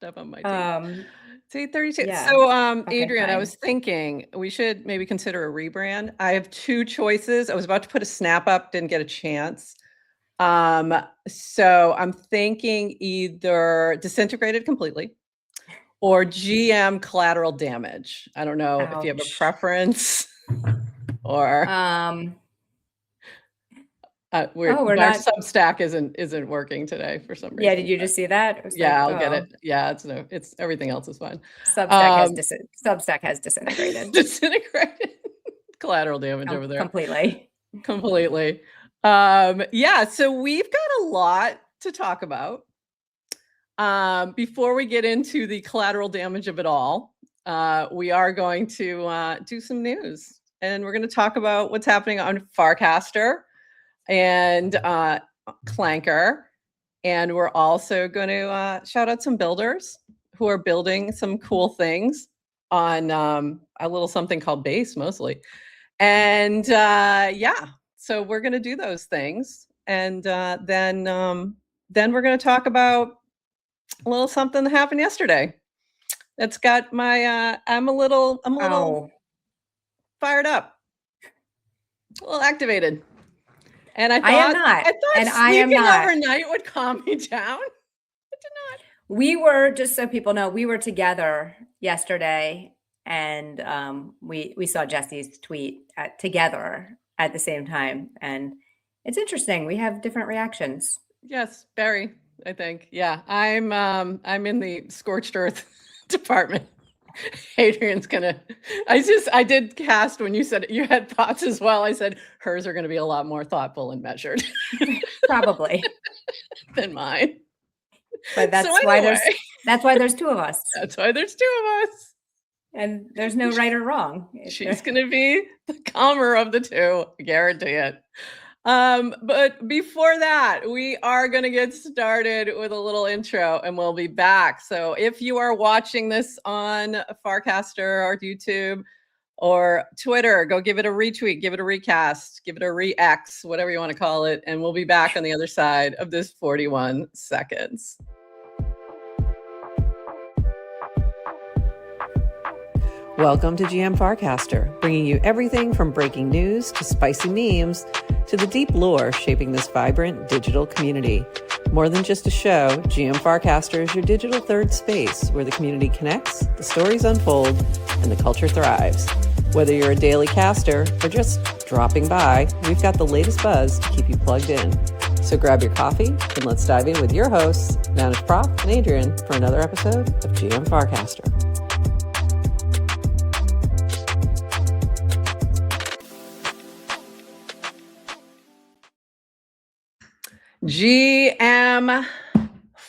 Stuff on my teeth. It's 8:32. Yeah. So, Okay, Adrienne, I fine. was thinking we should maybe consider a rebrand. I have two choices. I was about to put a snap up, didn't get a chance. So I'm thinking either Disintegrated Completely or GM Collateral Damage. I don't know if you have a Ouch. preference or our we're not. Substack isn't working today for some reason. Yeah, did you just see that? It was Yeah, like, I'll get it. Yeah, it's everything else is fine. Substack has disintegrated. Disintegrated. Collateral damage over there. Completely. Yeah, so we've got a lot to talk about. Before we get into the collateral damage of it all, we are going to do some news, and we're going to talk about what's happening on Farcaster and Clanker, and we're also going to shout out some builders who are building some cool things on a little something called Base mostly. And yeah, so we're going to do those things, and then we're going to talk about a little something that happened yesterday. That's got my I'm a little fired up, a little activated. And I am not. I thought sleeping overnight would calm me down. It did not. We were, just so people know, we were together yesterday, and we saw Jesse's tweet together at the same time, and it's interesting. We have different reactions. Yes, very. I think. Yeah, I'm in the scorched earth department. Adrienne's gonna. I did cast when you said you had thoughts as well. I said hers are going to be a lot more thoughtful and measured, probably, than mine. But that's why there's two of us. That's why there's two of us. And there's no right or wrong. She's going to be the calmer of the two. I guarantee it. But before that, we are going to get started with a little intro, and we'll be back. So if you are watching this on Farcaster or YouTube or Twitter, go give it a retweet, give it a recast, give it a re-X, whatever you want to call it. And we'll be back on the other side of this 41 seconds. Welcome to GM Farcaster, bringing you everything from breaking news to spicy memes to the deep lore shaping this vibrant digital community. More than just a show, GM Farcaster is your digital third space where the community connects, the stories unfold, and the culture thrives. Whether you're a daily caster or just dropping by, we've got the latest buzz to keep you plugged in. So grab your coffee and let's dive in with your hosts, Manish Prof and Adrienne, for another episode of GM Farcaster. GM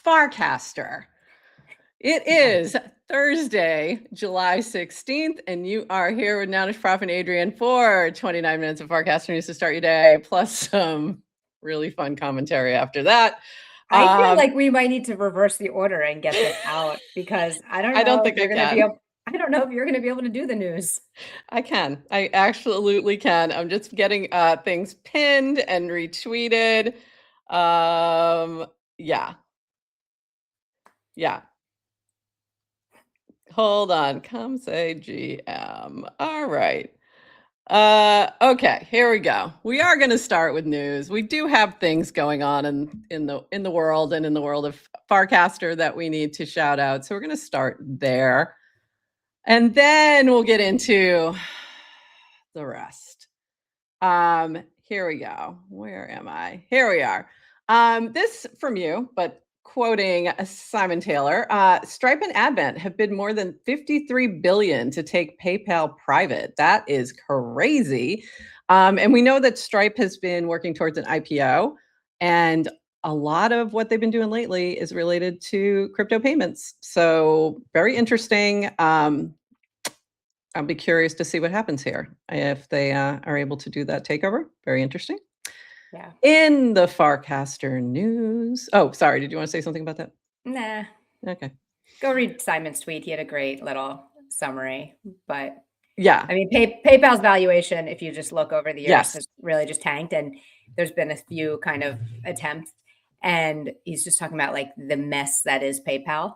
Farcaster. It is Thursday, July 16th, and you are here with Manish Prof and Adrienne for 29 minutes of Farcaster news to start your day, plus some really fun commentary after that. I feel like we might need to reverse the order and get this out, because I don't know if you're going to be able to do the news. I can. I absolutely can. I'm just getting things pinned and retweeted. Yeah. Hold on. Come say GM. All right. Okay, here we go. We are going to start with news. We do have things going on in the world and in the world of Farcaster that we need to shout out. So we're going to start there. And then we'll get into the rest. Here we go. Where am I? Here we are. This from you, but quoting Simon Taylor, Stripe and Advent have bid more than $53 billion to take PayPal private. That is crazy. And we know that Stripe has been working towards an IPO, and a lot of what they've been doing lately is related to crypto payments. So very interesting. I'll be curious to see what happens here if they are able to do that takeover. Very interesting. Yeah. In the Farcaster news. Oh, sorry. Did you want to say something about that? Nah. Okay. Go read Simon's tweet. He had a great little summary. But yeah, I mean, PayPal's valuation, if you just look over the years, has really just tanked. And there's been a few kind of attempts. And he's just talking about like the mess that is PayPal.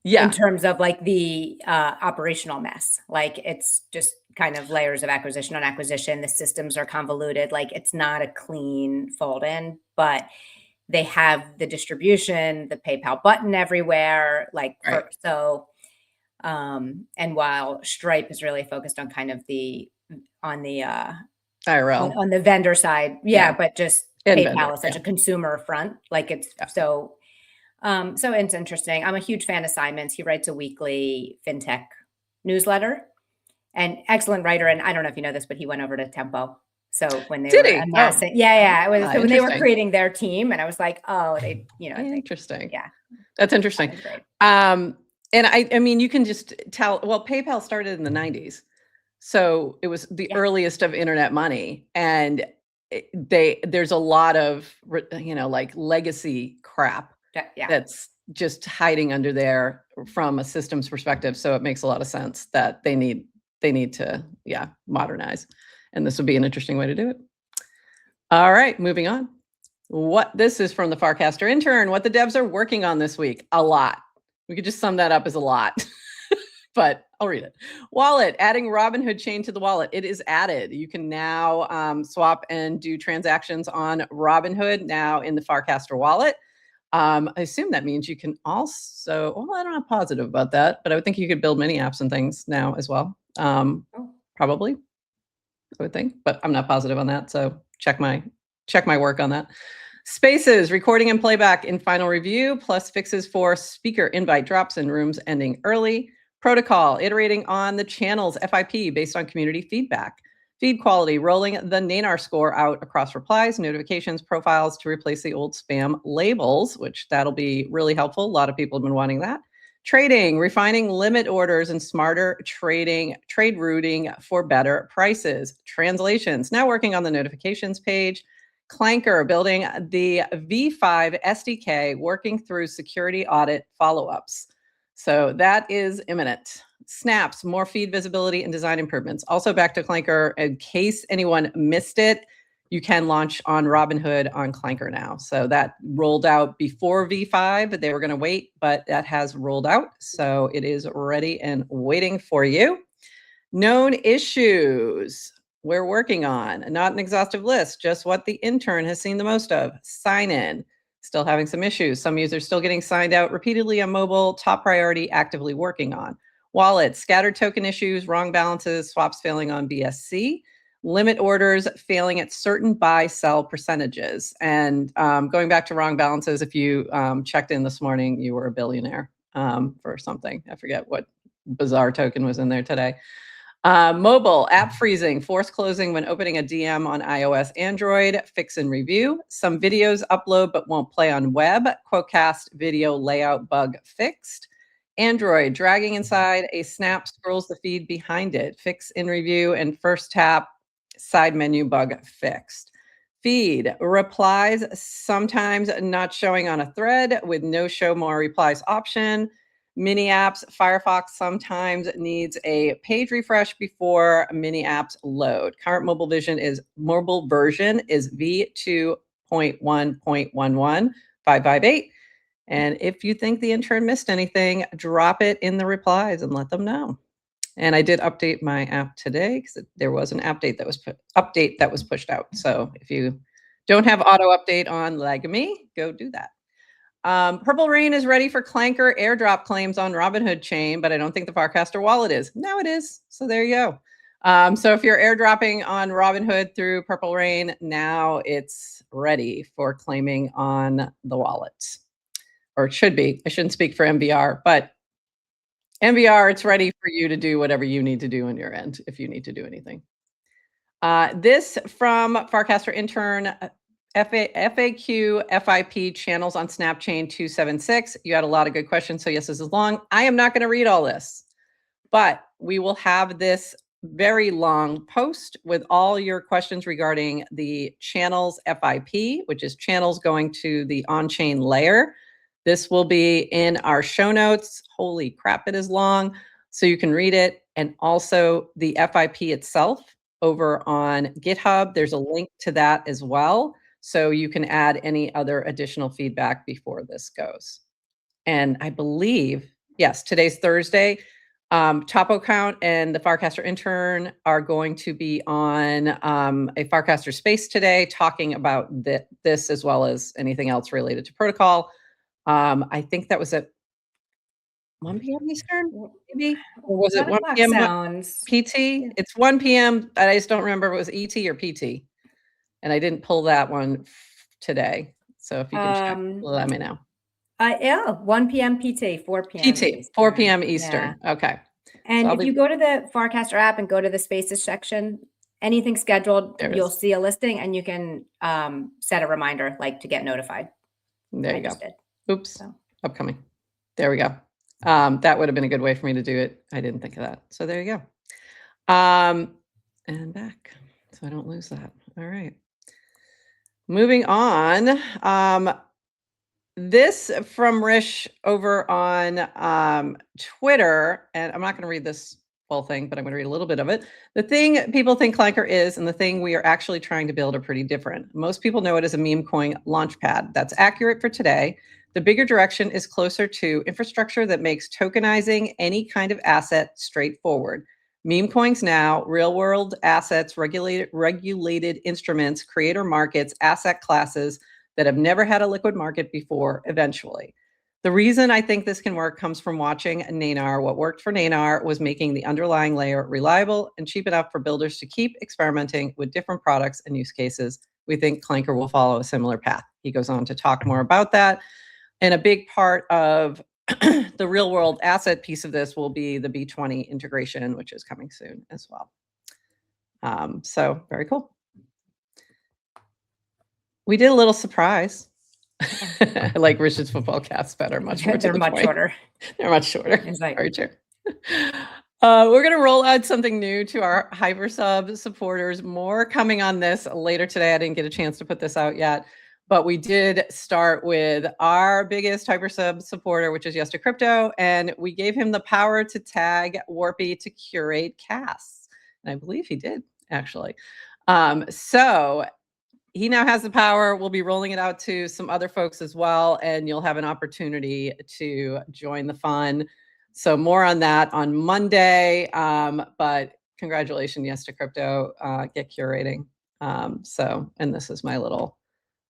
Yeah. in terms of like the operational mess. Like it's just kind of layers of acquisition on acquisition. The systems are convoluted. Like it's not a clean fold in, but they have the distribution, the PayPal button everywhere. Like Right. and while Stripe is really focused on kind of on the IRL. on the vendor side, Yeah. but just And vendor. PayPal is such Yeah. a consumer front. Like it's Yeah. so it's interesting. I'm a huge fan of Simon's. He writes a weekly fintech newsletter, and excellent writer. And I don't know if you know this, but he went over to Tempo. So when they Did were he? amassing, Oh. it was so when they were Interesting. creating their team, and I was like, oh, Interesting. yeah, That's interesting. that was great. And I mean, you can just tell, well, PayPal started in the 90s. So it was the earliest of internet money. And there's a lot of, like legacy crap that's just hiding under there from a systems perspective. So it makes a lot of sense that they need to, modernize. And this would be an interesting way to do it. All right, moving on. This is from the Farcaster Intern. What the devs are working on this week. A lot. We could just sum that up as a lot, but I'll read it. Wallet, adding Robinhood Chain to the wallet. It is added. You can now swap and do transactions on Robinhood now in the Farcaster wallet. I assume that means you can also, well, I'm not positive about that, but I would think you could build mini apps and things now as well. Probably, I would think, but I'm not positive on that. So check my work on that. Spaces, recording and playback in final review, plus fixes for speaker invite drops in rooms ending early. Protocol, iterating on the channel's FIP based on community feedback. Feed quality, rolling the NANAR score out across replies, notifications, profiles to replace the old spam labels, which that'll be really helpful. A lot of people have been wanting that. Trading, refining limit orders and smarter trade routing for better prices. Translations, now working on the notifications page. Clanker, building the V5 SDK, working through security audit follow-ups. So that is imminent. Snaps, more feed visibility and design improvements. Also back to Clanker, in case anyone missed it, you can launch on Robinhood on Clanker now. So that rolled out before V5. They were going to wait, but that has rolled out. So it is ready and waiting for you. Known issues we're working on, not an exhaustive list, just what the intern has seen the most of. Sign in, still having some issues. Some users still getting signed out repeatedly on mobile, top priority, actively working on. Wallet, scattered token issues, wrong balances, swaps failing on BSC, limit orders failing at certain buy sell percentages. And going back to wrong balances, if you checked in this morning, you were a billionaire for something. I forget what bizarre token was in there today. Mobile, app freezing, force closing when opening a DM on iOS, Android, fix and review. Some videos upload but won't play on web. Quotecast video layout bug fixed. Android, dragging inside a snap scrolls the feed behind it. Fix in review and first tap side menu bug fixed. Feed, replies sometimes not showing on a thread with no show more replies option. Mini apps, Firefox sometimes needs a page refresh before mini apps load. Current mobile version is V2.1.11.558. And if you think the intern missed anything, drop it in the replies and let them know. And I did update my app today because there was an update that was pushed out. So if you don't have auto update on like me, go do that. Purple Rain is ready for Clanker airdrop claims on Robinhood Chain, but I don't think the Farcaster wallet is. Now it is. So there you go. So if you're airdropping on Robinhood through Purple Rain, now it's ready for claiming on the wallet. Or it should be. I shouldn't speak for MVR, but MVR, it's ready for you to do whatever you need to do on your end if you need to do anything. This from Farcaster Intern, FAQ FIP channels on Snapchain 276. You had a lot of good questions, so yes, this is long. I am not going to read all this, but we will have this very long post with all your questions regarding the channels FIP, which is channels going to the on-chain layer. This will be in our show notes. Holy crap, it is long. So you can read it. And also the FIP itself over on GitHub. There's a link to that as well. So you can add any other additional feedback before this goes. And I believe Yes, today's Thursday. Topo Count and the Farcaster Intern are going to be on a Farcaster space today, talking about this as well as anything else related to protocol. I think that was at 1 p.m. Eastern, maybe? Or was it 1 1 o'clock p.m. sounds. PT? Yeah. It's 1 p.m. I just don't remember if it was ET or PT. And I didn't pull that one today. So if you can check, let me know. Yeah, 1 p.m. PT, 4 p.m. PT, 4 Eastern. p.m. Yeah. Eastern. Okay. And So if you go to the Farcaster app and go to the spaces section, anything scheduled, There it you'll is. see a listing and you can set a reminder like to get notified. There I you go. just did. Oops. So. Upcoming. There we go. That would have been a good way for me to do it. I didn't think of that. So there you go. And back. So I don't lose that. All right. Moving on. This from Rish over on Twitter, and I'm not going to read this whole thing, but I'm going to read a little bit of it. The thing people think Clanker is and the thing we are actually trying to build are pretty different. Most people know it as a meme coin launchpad. That's accurate for today. The bigger direction is closer to infrastructure that makes tokenizing any kind of asset straightforward. Meme coins now, real world assets, regulated instruments, creator markets, asset classes that have never had a liquid market before eventually. The reason I think this can work comes from watching Nanar. What worked for Nanar was making the underlying layer reliable and cheap enough for builders to keep experimenting with different products and use cases. We think Clanker will follow a similar path. He goes on to talk more about that. And a big part of the real world asset piece of this will be the B20 integration, which is coming soon as well. So very cool. We did a little surprise. I like Richard's football casts better, much more to They're the much point. shorter. They're much shorter. It's like, very true. We're going to roll out something new to our Hypersub supporters. More coming on this later today. I didn't get a chance to put this out yet, but we did start with our biggest Hypersub supporter, which is Yesta Crypto, and we gave him the power to tag Warpy to curate casts. And I believe he did, actually. So he now has the power. We'll be rolling it out to some other folks as well, and you'll have an opportunity to join the fun. So more on that on Monday. But congratulations, Yes to Crypto, get curating. And this is my little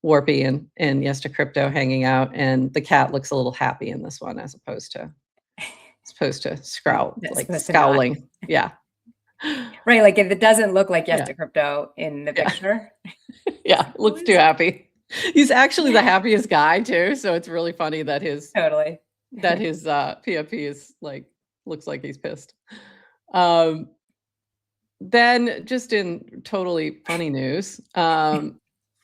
Warpy and Yes to Crypto hanging out, and the cat looks a little happy in this one as opposed to scowling. Yeah. Right, like if it doesn't look like Yesta Crypto in the picture. Yeah, looks too happy. He's actually the happiest guy too, so it's really funny that his PFP is like looks like he's pissed. Then just in totally funny news, this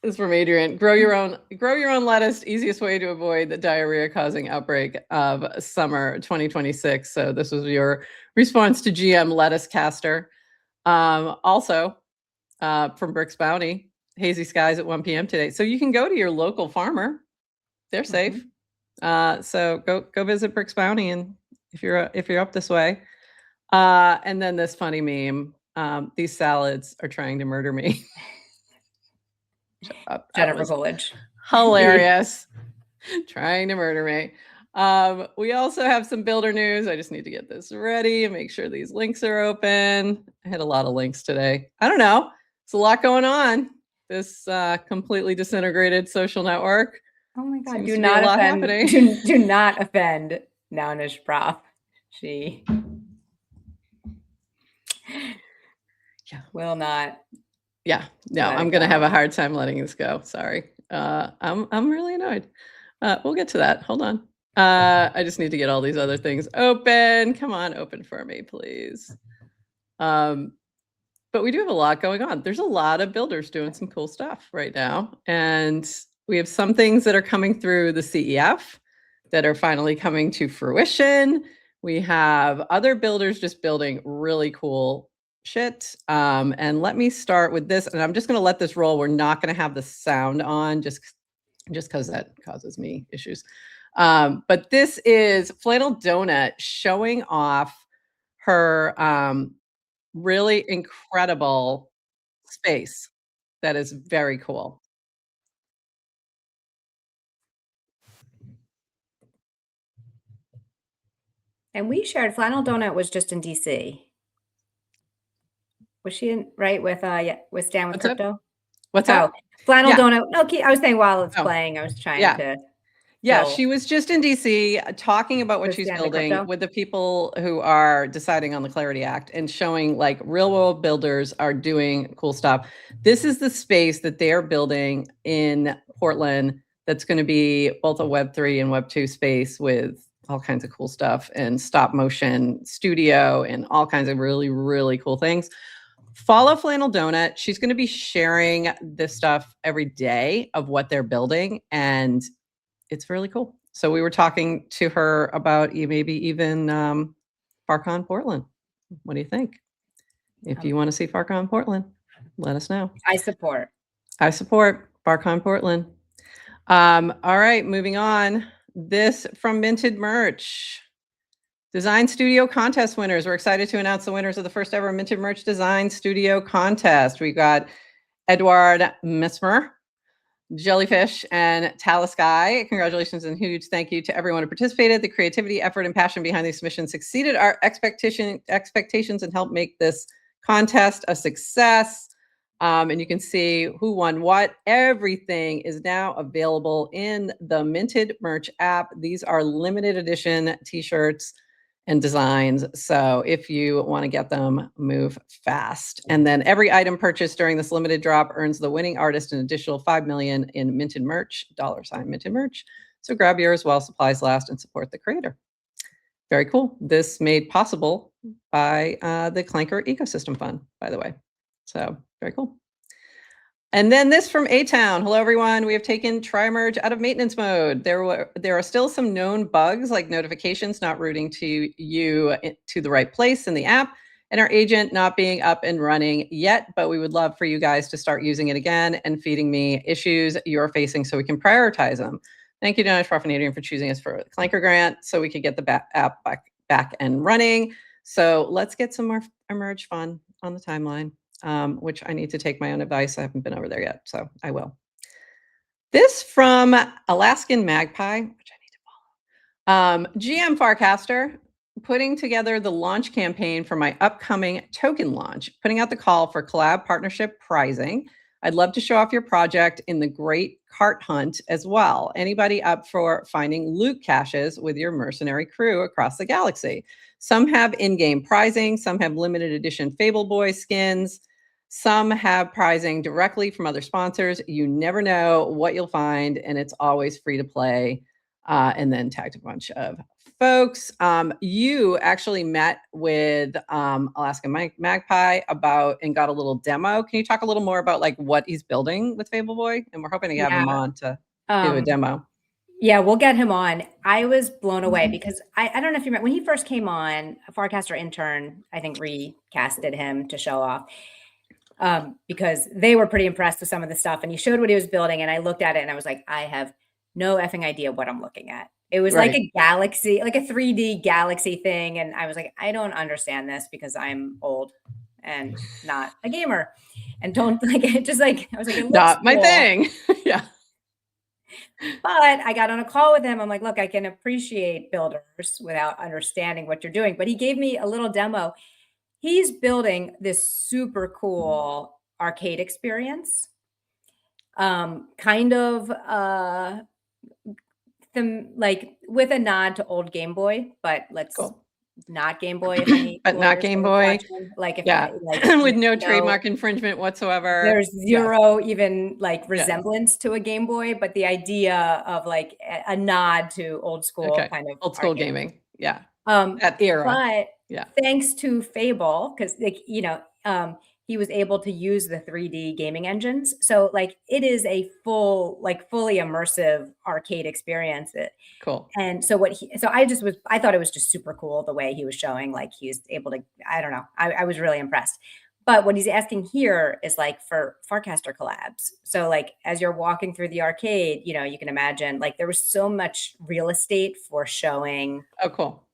is from Adrienne. Grow your own lettuce, easiest way to avoid the diarrhea causing outbreak of summer 2026. So this was your response to GM Lettuce Caster. Also from Brick's Bounty, hazy skies at 1 p.m. today. So you can go to your local farmer. They're safe. So go visit Brick's Bounty, and if you're up this way. And then this funny meme. These salads are trying to murder me. Jennifer Coolidge. Hilarious. Trying to murder me. We also have some builder news. I just need to get this ready and make sure these links are open. I had a lot of links today. I don't know. It's a lot going on. This completely disintegrated social network. Oh my God! Do not offend. Do not offend Nounish Prof. She will not. Yeah, no, I'm gonna have a hard time letting this go. Sorry. I'm really annoyed. We'll get to that. Hold on. I just need to get all these other things open. Come on, open for me, please. But we do have a lot going on. There's a lot of builders doing some cool stuff right now. And we have some things that are coming through the CEF that are finally coming to fruition. We have other builders just building really cool shit. And let me start with this. And I'm just going to let this roll. We're not going to have the sound on just because that causes me issues. But this is Flannel Donut showing off her really incredible space that is very cool. And we shared Flannel Donut was just in DC. Was she in right with Stan with What's up? crypto? What's Oh, up? Flannel Yeah. Donut. Okay, I was saying while it's Oh, playing, I was trying yeah. to Yeah, fill she was just in DC talking about what with she's Stan the building crypto. with the people who are deciding on the Clarity Act and showing like real world builders are doing cool stuff. This is the space that they're building in Portland that's going to be both a Web3 and Web2 space with all kinds of cool stuff and stop motion studio and all kinds of really, really cool things. Follow Flannel Donut. She's going to be sharing this stuff every day of what they're building. And it's really cool. So we were talking to her about maybe even FarCon Portland. What do you think? If you want to see FarCon Portland, let us know. I support. I support FarCon Portland. All right, moving on. This from Minted Merch. Design Studio Contest winners. We're excited to announce the winners of the first ever Minted Merch Design Studio Contest. We got Edward Mesmer, Jellyfish, and Talisky. Congratulations and huge thank you to everyone who participated. The creativity, effort, and passion behind these submissions exceeded our expectations and helped make this contest a success. And you can see who won what. Everything is now available in the Minted Merch app. These are limited edition t-shirts and designs. So if you want to get them, move fast. And then every item purchased during this limited drop earns the winning artist an additional $5 million in Minted Merch, $Minted Merch. So grab yours while supplies last and support the creator. Very cool. This made possible by the Clanker Ecosystem Fund, by the way. So very cool. And then this from A-Town. Hello, everyone. We have taken Tri-Merge out of maintenance mode. There are still some known bugs like notifications not routing to you to the right place in the app and our agent not being up and running yet, but we would love for you guys to start using it again and feeding me issues you're facing so we can prioritize them. Thank you, Prof Adrienne, for choosing us for the Clanker grant so we could get the app back and running. So let's get some more Emerge fun on the timeline. Which I need to take my own advice. I haven't been over there yet, so I will. This from Alaskan Magpie, which I need to follow. GM Farcaster, putting together the launch campaign for my upcoming token launch, putting out the call for collab partnership pricing. I'd love to show off your project in the Great Cart Hunt as well. Anybody up for finding loot caches with your mercenary crew across the galaxy? Some have in-game pricing, some have limited edition Fable Boy skins, some have pricing directly from other sponsors. You never know what you'll find, and it's always free to play. And then tagged a bunch of folks. You actually met with Alaska Magpie about and got a little demo. Can you talk a little more about like what he's building with Fable Boy? And we're hoping to have him on to give a demo. Yeah, we'll get him on. I was blown away because I don't know if you remember when he first came on, Farcaster Intern, I think recasted him to show off because they were pretty impressed with some of the stuff. And he showed what he was building. And I looked at it and I was like, I have no effing idea what I'm looking at. It was like a galaxy, like a 3D galaxy thing. And I was like, I don't understand this because I'm old and not a gamer and don't like it. Just like, I was like, it looks not my cool. thing. Yeah. But I got on a call with him. I'm like, look, I can appreciate builders without understanding what you're doing. But he gave me a little demo. He's building this super cool arcade experience. Kind of like with a nod to old Game Boy, but let's not Game Boy if any but not Game Boy. Like if like with no trademark infringement whatsoever. There's zero even like resemblance to a Game Boy, but the idea of like a nod to old school kind of old school gaming. Yeah. That era. But thanks to Fable, because like, you know, he was able to use the 3D gaming engines. So like it is a fully immersive arcade experience. Cool. And so I thought it was just super cool the way he was showing, like he was able to, I don't know, I was really impressed. But what he's asking here is like for Farcaster collabs. So like as you're walking through the arcade, you know, you can imagine like there was so much real estate for showing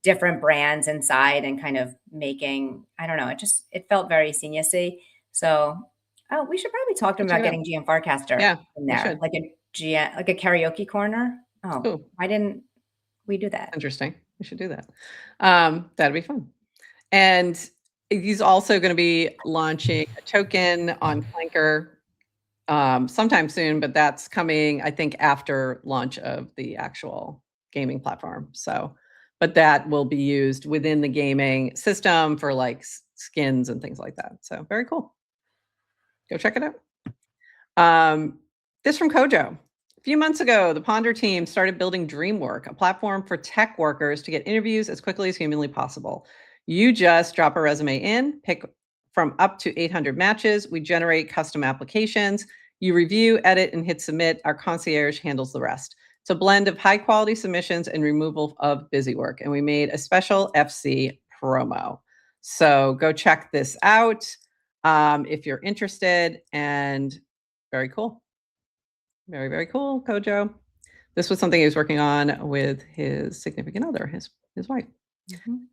different brands inside and kind of making, I don't know, it felt very Genius-y. So we should probably talk to him about getting GM Farcaster in there, like a karaoke corner. Oh, why didn't we do that? Interesting. We should do that. That'd be fun. And he's also going to be launching a token on Clanker sometime soon, but that's coming, I think, after launch of the actual gaming platform. So, but that will be used within the gaming system for like skins and things like that. So very cool. Go check it out. This from Kojo. A few months ago, the Ponder team started building DreamWork, a platform for tech workers to get interviews as quickly as humanly possible. You just drop a resume in, pick from up to 800 matches. We generate custom applications. You review, edit, and hit submit. Our concierge handles the rest. It's a blend of high quality submissions and removal of busy work. And we made a special FC promo. So go check this out if you're interested. And very cool. Very, very cool, Kojo. This was something he was working on with his significant other, his wife.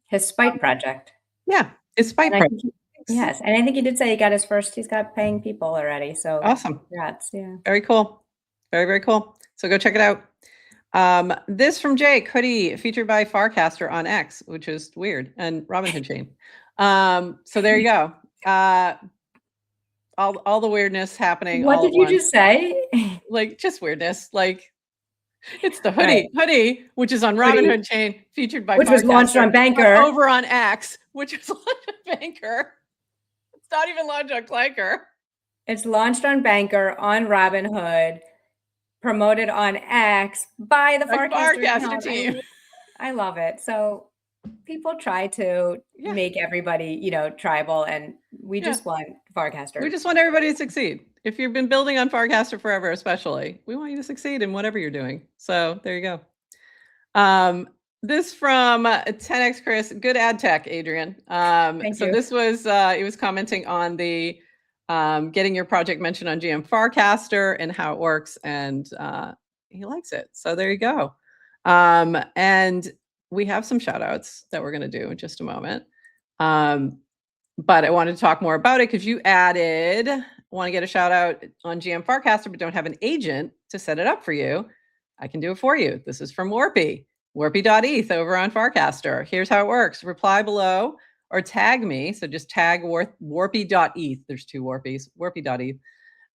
His spite project. Yeah, his spite project. Yes, and I think he did say he got his first, he's got paying people already, so awesome. Congrats, yeah. Very cool. Very, very cool. So go check it out. This from Jake, hoodie featured by Farcaster on X, which is weird, and Robinhood Chain. So there you go. All the weirdness happening. What did you just say? Like just weirdness. Like it's the hoodie, which is on Robinhood Chain, featured by which was launched on Banker. Over on X, which was launched on Banker. It's not even launched on Clanker. It's launched on Banker, on Robinhood, promoted on X by the Farcaster team. I love it. So people try to make everybody, tribal, and we just want Farcaster. We just want everybody to succeed. If you've been building on Farcaster forever, especially, we want you to succeed in whatever you're doing. So there you go. This from 10X Chris, good ad tech, Adrienne. Thank you. This was, he was commenting on the getting your project mentioned on GM Farcaster and how it works, and he likes it. So there you go. And we have some shout outs that we're going to do in just a moment. But I wanted to talk more about it because you want to get a shout out on GM Farcaster, but don't have an agent to set it up for you. I can do it for you. This is from Warpy, warpy.eth over on Farcaster. Here's how it works. Reply below or tag me. So just tag warpy.eth. There's two Warpies, warpy.eth.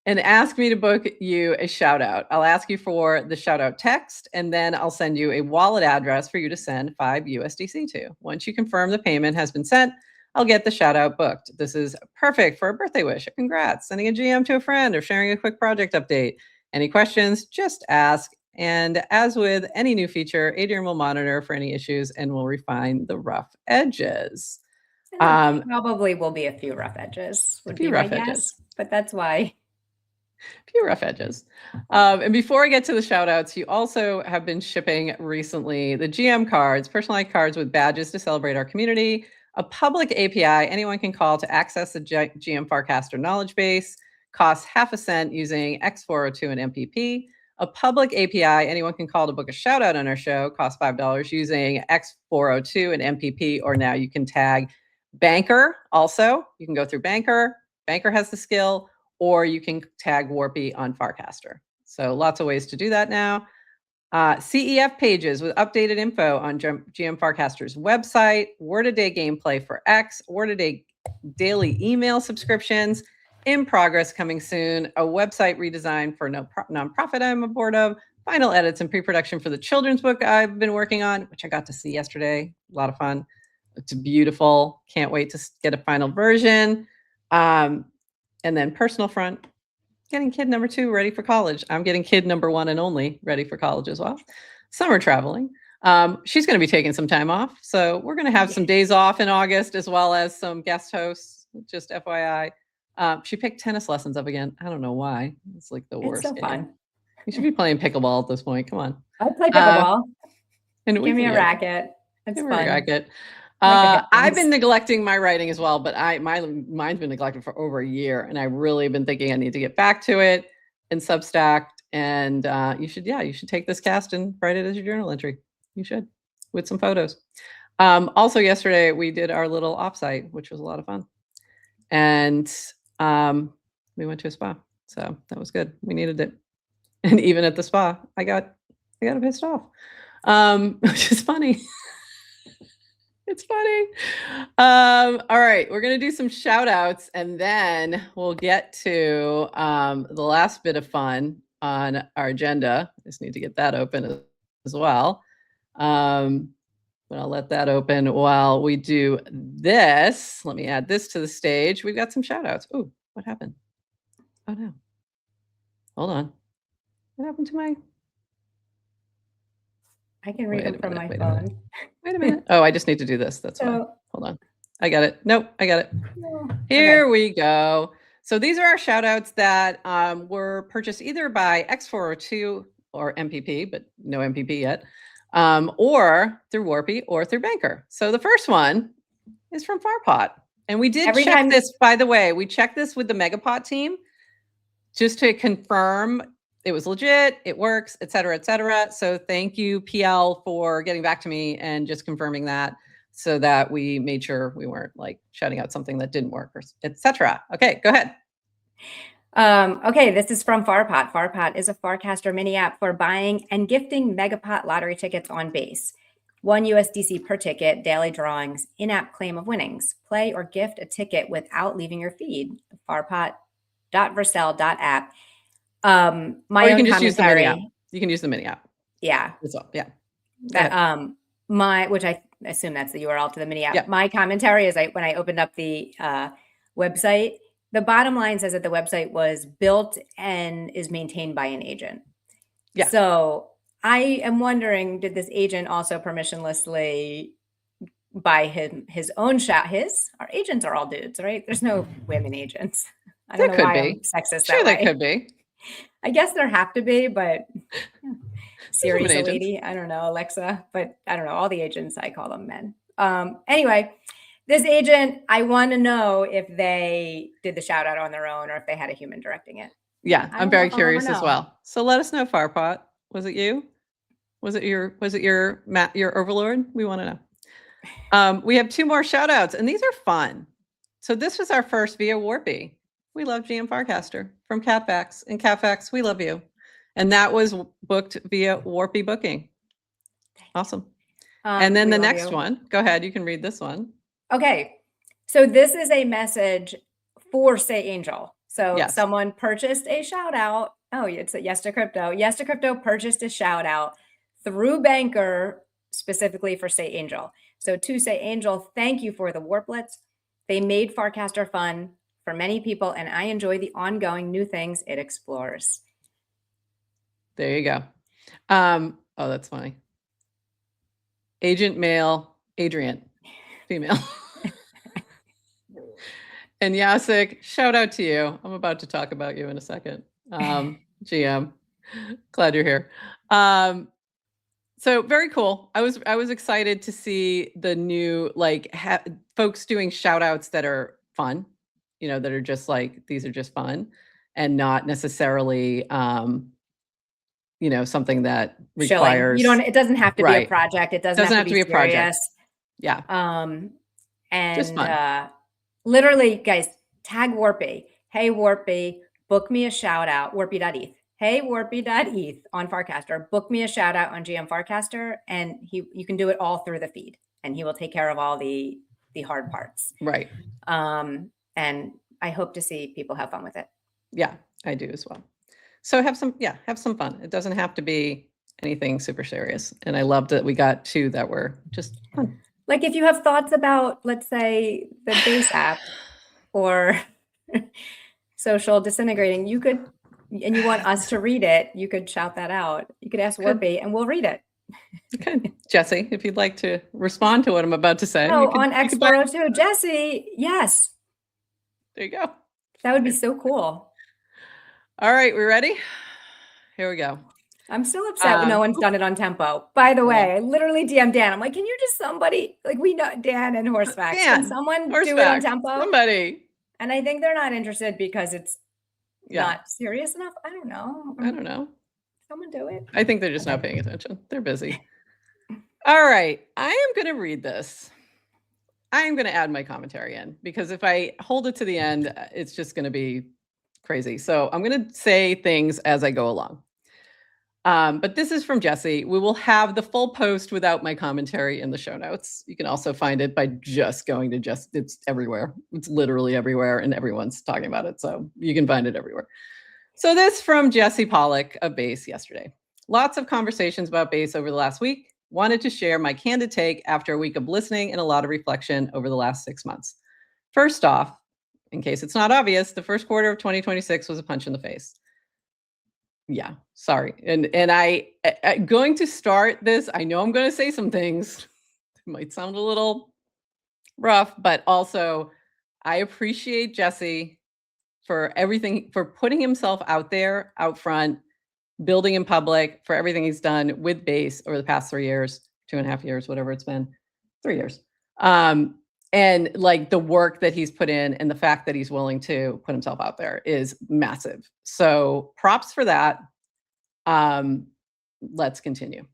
And ask me to book you a shout out. I'll ask you for the shout out text, and then I'll send you a wallet address for you to send 5 USDC to. Once you confirm the payment has been sent, I'll get the shout out booked. This is perfect for a birthday wish. Congrats. Sending a GM to a friend or sharing a quick project update. Any questions, just ask. And as with any new feature, Adrienne will monitor for any issues and will refine the rough edges. Probably will be a few rough edges. Would be my guess, but that's why. Few rough edges. And before I get to the shout outs, you also have been shipping recently the GM cards, personalized cards with badges to celebrate our community, a public API anyone can call to access the GM Farcaster knowledge base, costs half a cent using X402 and MPP, a public API anyone can call to book a shout out on our show, costs $5 using X402 and MPP, or now you can tag Banker also. You can go through Banker. Banker has the skill, or you can tag Warpy on Farcaster. So lots of ways to do that now. CEF pages with updated info on GM Farcaster's website, word-a-day gameplay for X, word-a-day daily email subscriptions, in progress coming soon, a website redesign for nonprofit I'm aboard of, final edits and pre-production for the children's book I've been working on, which I got to see yesterday. A lot of fun. It's beautiful. Can't wait to get a final version. And then personal front, getting kid number 2 ready for college. I'm getting kid number 1 and only ready for college as well. Summer traveling. She's going to be taking some time off. So we're going to have some days off in August, as well as some guest hosts, just FYI. She picked tennis lessons up again. I don't know why. It's like the worst. It's so fun. You should be playing pickleball at this point. Come on. I play pickleball. And give me a racket. It's fun. A racket. I've been neglecting my writing as well, but mine's been neglected for over a year, and I really been thinking I need to get back to it in Substack. And you should take this cast and write it as your journal entry. You should, with some photos. Also, yesterday we did our little offsite, which was a lot of fun, and we went to a spa, so that was good. We needed it, and even at the spa, I got pissed off, which is funny. It's funny. All right, we're going to do some shout outs and then we'll get to the last bit of fun on our agenda. I just need to get that open as well. But I'll let that open while we do this. Let me add this to the stage. We've got some shout outs. Oh, what happened? Oh no. Hold on. What happened to my... I can read them from my phone. Wait a minute. Oh, I just need to do this. That's why. Hold on. I got it. Nope, I got it. Here we go. So these are our shout outs that were purchased either by X402 or MPP, but no MPP yet, or through Warpy or through Banker. So the first one is from Farpot. And we did check this, by the way, we checked this with the Megapot team just to confirm it was legit, it works, et cetera, et cetera. So thank you, PL, for getting back to me and just confirming that so that we made sure we weren't like shouting out something that didn't work, or et cetera. Okay, go ahead. Okay, this is from Farpot. Farpot is a Farcaster mini app for buying and gifting Megapot lottery tickets on base. 1 USDC per ticket, daily drawings, in-app claim of winnings. Play or gift a ticket without leaving your feed. Farpot.vercel.app. My or you own can just use the mini app. commentary. You can use the mini app. Yeah. That's all. Yeah. That, which I assume that's the URL to the mini app. Yeah. My commentary is when I opened up the website, the bottom line says that the website was built and is maintained by an agent. Yeah. So I am wondering, did this agent also permissionlessly buy his own shout? Our agents are all dudes, right? There's no women agents. I don't know why I'm sexist. Sure, that there could be. I guess there have to be, but Siri's a lady. I don't know, Alexa, but I don't know. All the agents, I call them men. Anyway, this agent, I want to know if they did the shout out on their own or if they had a human directing it. Yeah, I'm very curious as well. So let us know, Farpot. Was it you? Was it your overlord? We want to know. We have 2 more shout outs, and these are fun. So this was our first via Warpy. We love GM Farcaster from CatFax. And CatFax, we love you. And that was booked via Warpy booking. Awesome. And then the next one, go ahead. You can read this one. Okay. So this is a message for Say Angel. So someone purchased a shout out. Oh, it's a Yes to Crypto. Yes to Crypto purchased a shout out through Banker specifically for Say Angel. So to Say Angel, thank you for the warplets. They made Farcaster fun for many people, and I enjoy the ongoing new things it explores. There you go. Oh, that's funny. Agent male, Adrienne, female. And Yasik, shout out to you. I'm about to talk about you in a second. GM, glad you're here. So very cool. I was excited to see the new, like, folks doing shout outs that are fun, you know, that are just like, these are just fun and not necessarily, you know, something that requires, it doesn't have to be a project. It doesn't have to be a project. Yeah. And literally, guys, tag Warpy. Hey, Warpy, book me a shout out. Warpy.eth. Hey, Warpy.eth on Farcaster. Book me a shout out on GM Farcaster, and you can do it all through the feed, and he will take care of all the hard parts. Right. And I hope to see people have fun with it. Yeah, I do as well. So have some fun. It doesn't have to be anything super serious. And I loved that we got 2 that were just fun. Like if you have thoughts about, let's say, the base app or social disintegrating, you could, and you want us to read it, you could shout that out. You could ask Warpy and we'll read it. Okay. Jesse, if you'd like to respond to what I'm about to say. Oh, on X402, Jesse, yes. There you go. That would be so cool. All right, we ready? Here we go. I'm still upset when no one's done it on tempo. By the way, I literally DM'd Dan. I'm like, can you just somebody, like we know Dan and Horsefax, can someone do it on tempo? Somebody. And I think they're not interested because it's not serious enough. I don't know. Someone do it. I think they're just not paying attention. They're busy. All right. I am going to read this. I am going to add my commentary in because if I hold it to the end, it's just going to be crazy. So I'm going to say things as I go along. But this is from Jesse. We will have the full post without my commentary in the show notes. You can also find it by just going to it's everywhere. It's literally everywhere and everyone's talking about it. So you can find it everywhere. So this from Jesse Pollak of Base yesterday. Lots of conversations about Base over the last week. Wanted to share my candid take after a week of listening and a lot of reflection over the last 6 months. First off, in case it's not obvious, the first quarter of 2026 was a punch in the face. Yeah, sorry. And I going to start this. I know I'm going to say some things. It might sound a little rough, but also I appreciate Jesse for everything, for putting himself out there, out front, building in public, for everything he's done with Base over the past 3 years, 2.5 years, whatever it's been, 3 years. And like the work that he's put in and the fact that he's willing to put himself out there is massive. So props for that. Let's continue.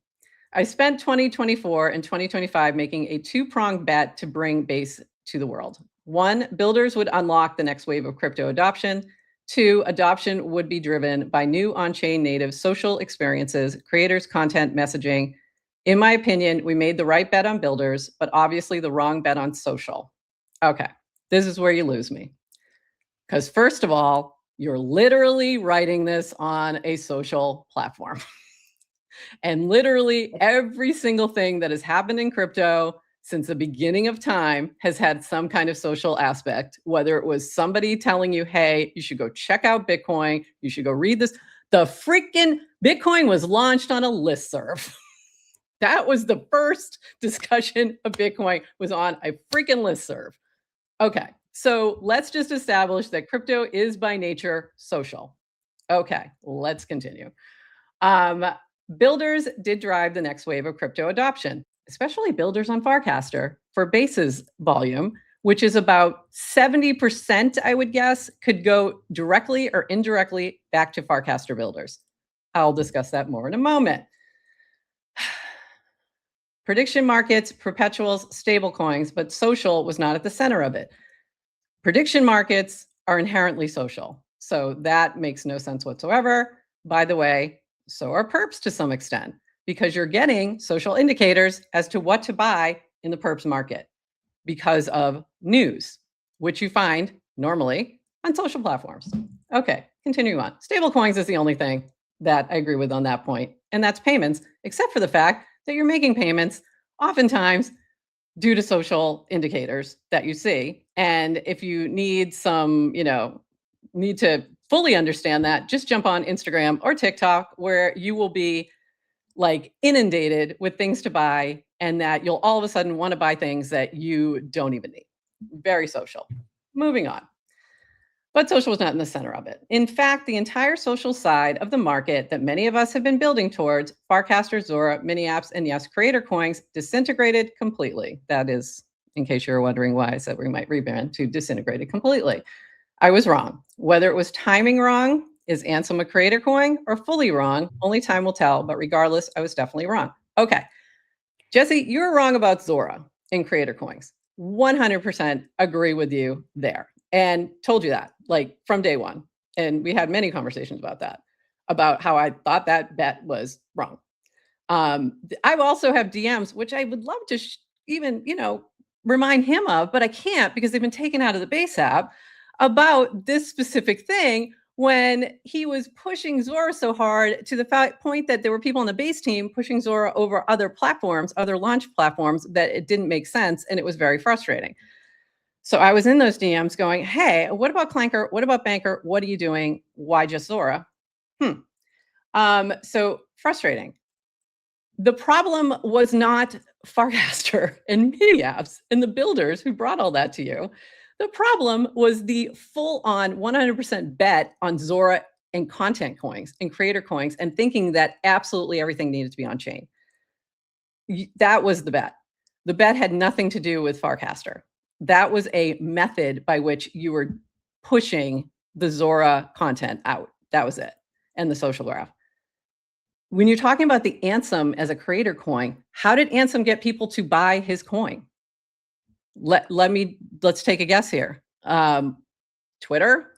I spent 2024 and 2025 making a two-pronged bet to bring Base to the world. 1, builders would unlock the next wave of crypto adoption. 2, adoption would be driven by new on-chain native social experiences, creators, content, messaging. In my opinion, we made the right bet on builders, but obviously the wrong bet on social. Okay, this is where you lose me. Because first of all, you're literally writing this on a social platform. And literally every single thing that has happened in crypto since the beginning of time has had some kind of social aspect, whether it was somebody telling you, hey, you should go check out Bitcoin, you should go read this. The freaking Bitcoin was launched on a listserv. That was the first discussion of Bitcoin, was on a freaking listserv. Okay, so let's just establish that crypto is by nature social. Okay, let's continue. Builders did drive the next wave of crypto adoption, especially builders on Farcaster for Base's volume, which is about 70%, I would guess, could go directly or indirectly back to Farcaster builders. I'll discuss that more in a moment. Prediction markets, perpetuals, stablecoins, but social was not at the center of it. Prediction markets are inherently social, so that makes no sense whatsoever. By the way, so are perps to some extent, because you're getting social indicators as to what to buy in the perps market because of news, which you find normally on social platforms. Okay, continuing on. Stablecoins is the only thing that I agree with on that point, and that's payments, except for the fact that you're making payments oftentimes due to social indicators that you see. And if you need some, need to fully understand that, just jump on Instagram or TikTok, where you will be like inundated with things to buy, and that you'll all of a sudden want to buy things that you don't even need. Very social. Moving on. But social was not in the center of it. In fact, the entire social side of the market that many of us have been building towards, Farcaster, Zora, mini apps, and yes, creator coins, disintegrated completely. That is, in case you're wondering why I said we might rebrand to disintegrated completely. I was wrong. Whether it was timing wrong, is Ansem a creator coin, or fully wrong, only time will tell. But regardless, I was definitely wrong. Okay. Jesse, you're wrong about Zora in creator coins. 100% agree with you there. And told you that, like, from day one. And we had many conversations about that, about how I thought that bet was wrong. I also have DMs, which I would love to even, remind him of, but I can't because they've been taken out of the Base app, about this specific thing when he was pushing Zora so hard, to the point that there were people on the Base team pushing Zora over other platforms, other launch platforms, that it didn't make sense. And it was very frustrating. So I was in those DMs going, hey, what about Clanker? What about Banker? What are you doing? Why just Zora? So frustrating. The problem was not Farcaster and mini apps and the builders who brought all that to you. The problem was the full-on 100% bet on Zora and content coins and creator coins, and thinking that absolutely everything needed to be on chain. That was the bet. The bet had nothing to do with Farcaster. That was a method by which you were pushing the Zora content out. That was it. And the social graph. When you're talking about the Ansem as a creator coin, how did Ansem get people to buy his coin? Let's take a guess here. Twitter,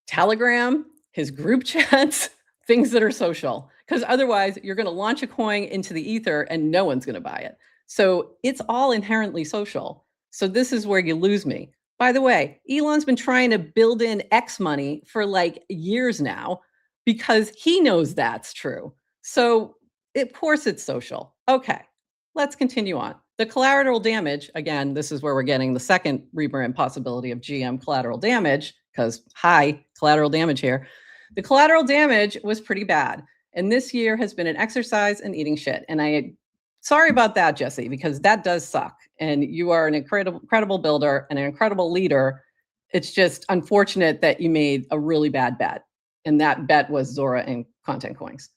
Telegram, his group chats, things that are social. because otherwise you're going to launch a coin into the ether and no one's going to buy it. So it's all inherently social. So this is where you lose me. By the way, Elon's been trying to build in X money for like years now because he knows that's true. So of course it's social. Okay, let's continue on. The collateral damage, again, this is where we're getting the second rebrand possibility of GM collateral damage, because hi, collateral damage here. The collateral damage was pretty bad. And this year has been an exercise in eating shit. And sorry about that, Jesse, because that does suck. And you are an incredible builder and an incredible leader. It's just unfortunate that you made a really bad bet. And that bet was Zora and content coins.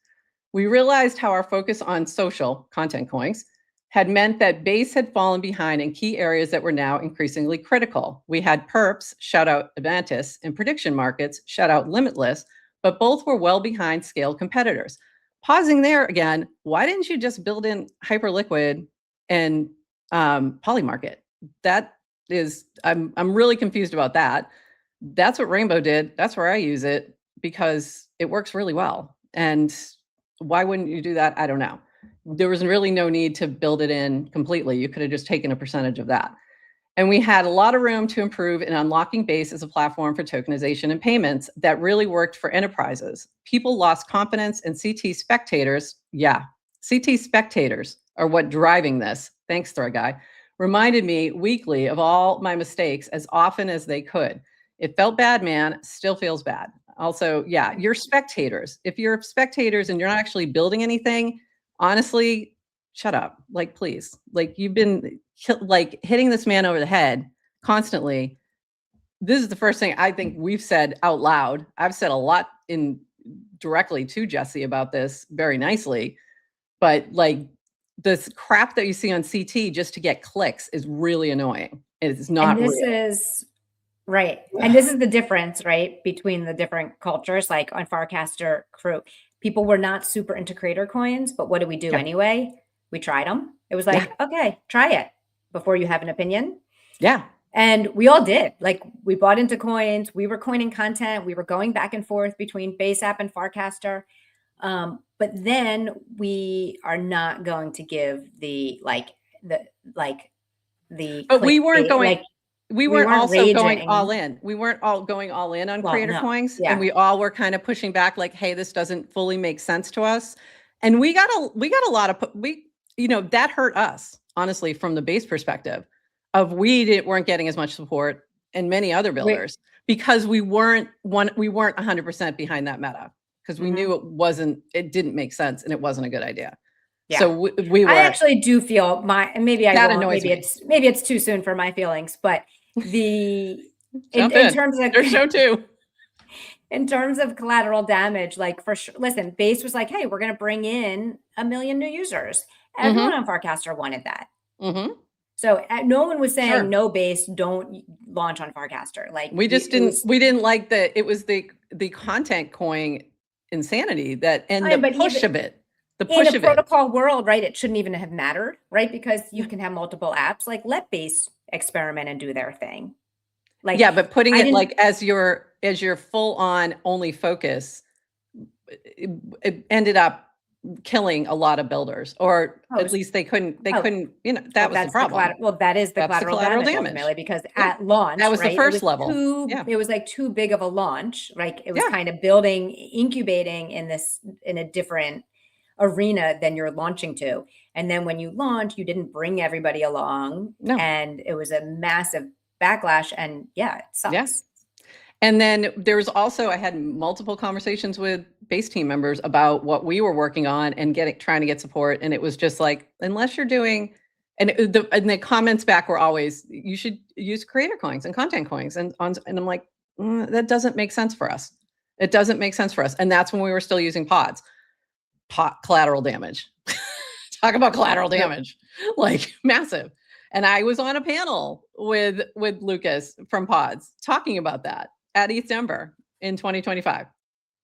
We realized how our focus on social content coins had meant that base had fallen behind in key areas that were now increasingly critical. We had perps, shout out Avantis, and prediction markets, shout out Limitless, but both were well behind scale competitors. Pausing there again, why didn't you just build in Hyperliquid and Polymarket? That is, I'm really confused about that. That's what Rainbow did. That's where I use it because it works really well. And why wouldn't you do that? I don't know. There was really no need to build it in completely. You could have just taken a percentage of that. And we had a lot of room to improve in unlocking Base as a platform for tokenization and payments that really worked for enterprises. People lost confidence in CT spectators. Yeah, CT spectators are what driving this. Thanks, Thread Guy. Reminded me weekly of all my mistakes as often as they could. It felt bad, man. Still feels bad. Also, yeah, you're spectators. If you're spectators and you're not actually building anything, honestly, shut up. Like, please. Like, you've been like hitting this man over the head constantly. This is the first thing I think we've said out loud. I've said a lot directly to Jesse about this very nicely, but like this crap that you see on CT just to get clicks is really annoying. It's not and this real. is right. And this is the difference, right, between the different cultures. Like on Farcaster crew, people were not super into creator coins, but what did we do anyway? We tried them. It was like, okay, try it before you have an opinion. Yeah. And we all did. Like, we bought into coins, we were coining content, we were going back and forth between Base App and Farcaster. But then we are not going to give but we weren't going we weren't also going all in. We weren't all going all in on creator coins. Yeah. And we all were kind of pushing back like, hey, this doesn't fully make sense to us. And we got a lot of, that hurt us, honestly, from the Base perspective of weren't getting as much support and many other builders because we weren't 100% behind that meta because we knew it didn't make sense and it wasn't a good idea. Yeah. So we were. I actually do feel maybe it's too soon for my feelings, but in terms of their show too. In terms of collateral damage, like for sure, listen, Base was like, hey, we're going to bring in 1 million new users. Everyone on Farcaster wanted that. So no one was saying no, Base, don't launch on Farcaster. Like we didn't like that. It was the content coin insanity the push of it. The push in a protocol world, right? It shouldn't even have mattered, right? Because you can have multiple apps. Like, let Base experiment and do their thing. Like, yeah, but putting it like as your full on only focus, it ended up killing a lot of builders, or at least they couldn't. That was the problem. That is the collateral damage ultimately, because at launch, that was the first level. It was like too big of a launch, right? It was kind of incubating in a different arena than you're launching to. And then when you launch, you didn't bring everybody along. No. And it was a massive backlash. And it sucks. Yeah. And then there was also, I had multiple conversations with Base team members about what we were working on and trying to get support. And it was just like, unless you're doing, and the comments back were always, you should use creator coins and content coins. And I'm like, that doesn't make sense for us. It doesn't make sense for us. And that's when we were still using pods. Collateral damage. Talk about collateral damage, like massive. And I was on a panel with Lucas from Pods talking about that at ETH Denver in 2025.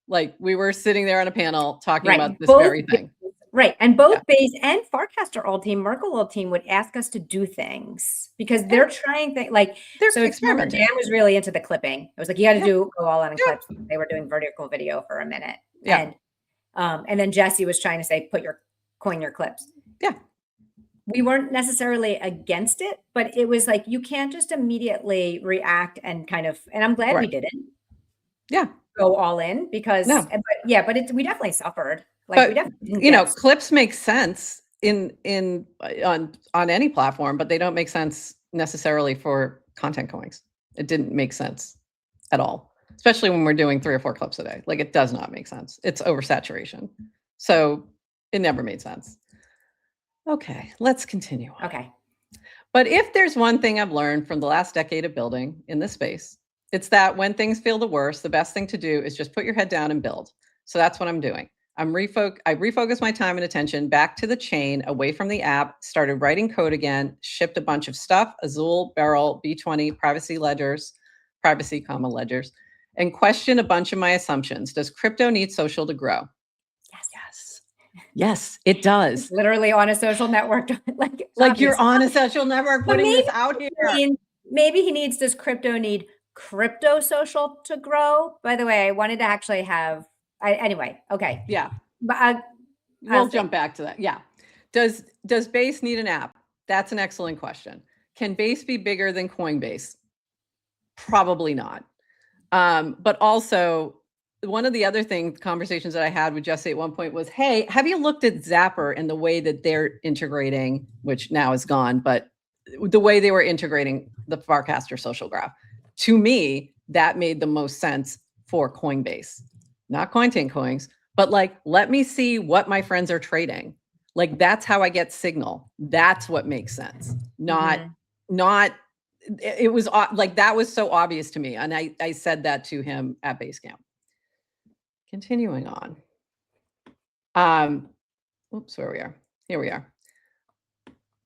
Like, we were sitting there on a panel talking about this very thing. Right. And both Base and Farcaster alt team, Merkle alt team would ask us to do things because they're trying things like, so experimenting. Dan was really into the clipping. It was like, you got to go all on in clips. They were doing vertical video for a minute. Yeah. And then Jesse was trying to say, coin your clips. Yeah. We weren't necessarily against it, but it was like, you can't just immediately react and kind of, and I'm glad we didn't. Yeah. Go all in because, No. but we definitely suffered. Like, but we definitely didn't clips make sense on any platform, but they don't make sense necessarily for content coins. It didn't make sense at all, especially when we're doing 3 or 4 clips a day. Like, it does not make sense. It's oversaturation. So it never made sense. Okay, let's continue on. Okay. But if there's one thing I've learned from the last decade of building in this space, it's that when things feel the worst, the best thing to do is just put your head down and build. So that's what I'm doing. I refocused my time and attention back to the chain, away from the app, started writing code again, shipped a bunch of stuff, Azul, Beryl, B20, privacy ledgers, and questioned a bunch of my assumptions. Does crypto need social to grow? Yes, it does. Literally on a social network. like you're on a social network putting this out here. Maybe he needs, does crypto need crypto social to grow? By the way, I wanted to actually have, anyway, okay. Yeah. But we'll jump back to that. Yeah. Does Base need an app? That's an excellent question. Can Base be bigger than Coinbase? Probably not. But also, one of the other conversations that I had with Jesse at one point was, hey, have you looked at Zapper and the way that they're integrating, which now is gone, but the way they were integrating the Farcaster social graph? To me, that made the most sense for Coinbase, not Coins, but like, let me see what my friends are trading. Like, that's how I get signal. That's what makes sense. It was like, that was so obvious to me. And I said that to him at Basecamp. Continuing on. Oops, where we are. Here we are.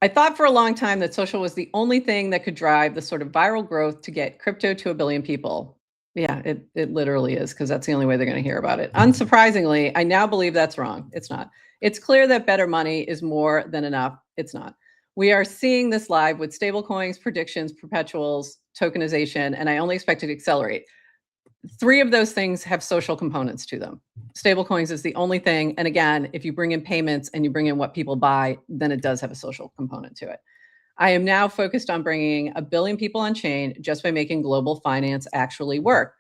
I thought for a long time that social was the only thing that could drive the sort of viral growth to get crypto to 1 billion people. Yeah, it literally is, because that's the only way they're going to hear about it. Unsurprisingly, I now believe that's wrong. It's not. It's clear that better money is more than enough. It's not. We are seeing this live with stablecoins, predictions, perpetuals, tokenization, and I only expect it to accelerate. 3 of those things have social components to them. Stablecoins is the only thing. And again, if you bring in payments and you bring in what people buy, then it does have a social component to it. I am now focused on bringing 1 billion people on chain just by making global finance actually work.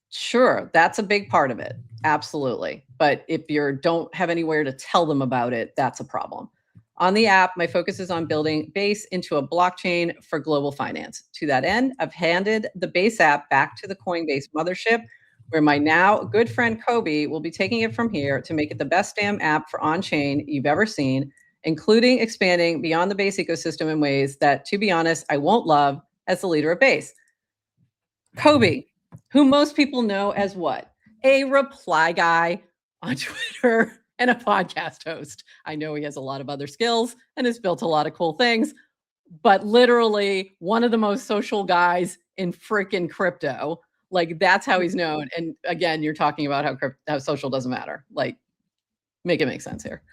Sure, that's a big part of it. Absolutely. But if you don't have anywhere to tell them about it, that's a problem. On the app, my focus is on building Base into a blockchain for global finance. To that end, I've handed the Base app back to the Coinbase mothership, where my now good friend Kobe will be taking it from here to make it the best damn app for on-chain you've ever seen, including expanding beyond the Base ecosystem in ways that, to be honest, I won't love as the leader of Base. Kobe, who most people know as what? A reply guy on Twitter and a podcast host. I know he has a lot of other skills and has built a lot of cool things, but literally one of the most social guys in freaking crypto. Like, that's how he's known. And again, you're talking about how social doesn't matter. Like, make it make sense here.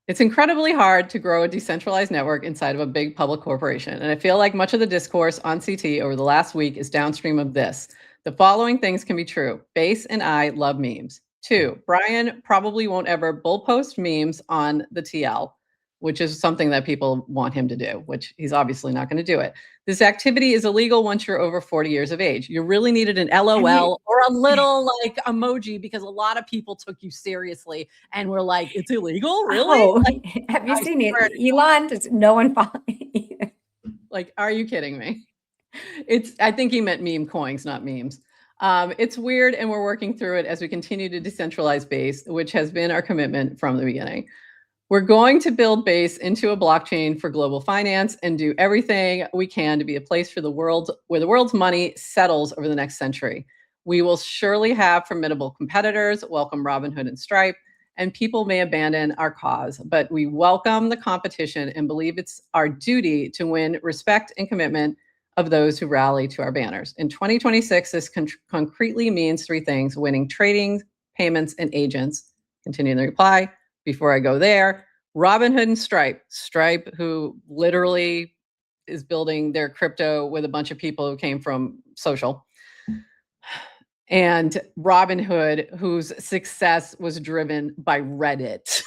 It's incredibly hard to grow a decentralized network inside of a big public corporation. And I feel like much of the discourse on CT over the last week is downstream of this. The following things can be true. Base and I love memes. 2, Brian probably won't ever bull post memes on the TL, which is something that people want him to do, which he's obviously not going to do it. This activity is illegal once you're over 40 years of age. You really needed an LOL or a little like emoji, because a lot of people took you seriously and were like, it's illegal? Really? Oh, like, have you seen it? Elon, does no one follow? Like, are you kidding me? I think he meant meme coins, not memes. It's weird, and we're working through it as we continue to decentralize Base, which has been our commitment from the beginning. We're going to build Base into a blockchain for global finance and do everything we can to be a place for the world where the world's money settles over the next century. We will surely have formidable competitors, welcome Robinhood and Stripe, and people may abandon our cause, but we welcome the competition and believe it's our duty to win respect and commitment of those who rally to our banners. In 2026, this concretely means 3 things: winning trading, payments, and agents. Continuing the reply. Before I go there, Robinhood and Stripe, who literally is building their crypto with a bunch of people who came from social. and Robinhood, whose success was driven by Reddit.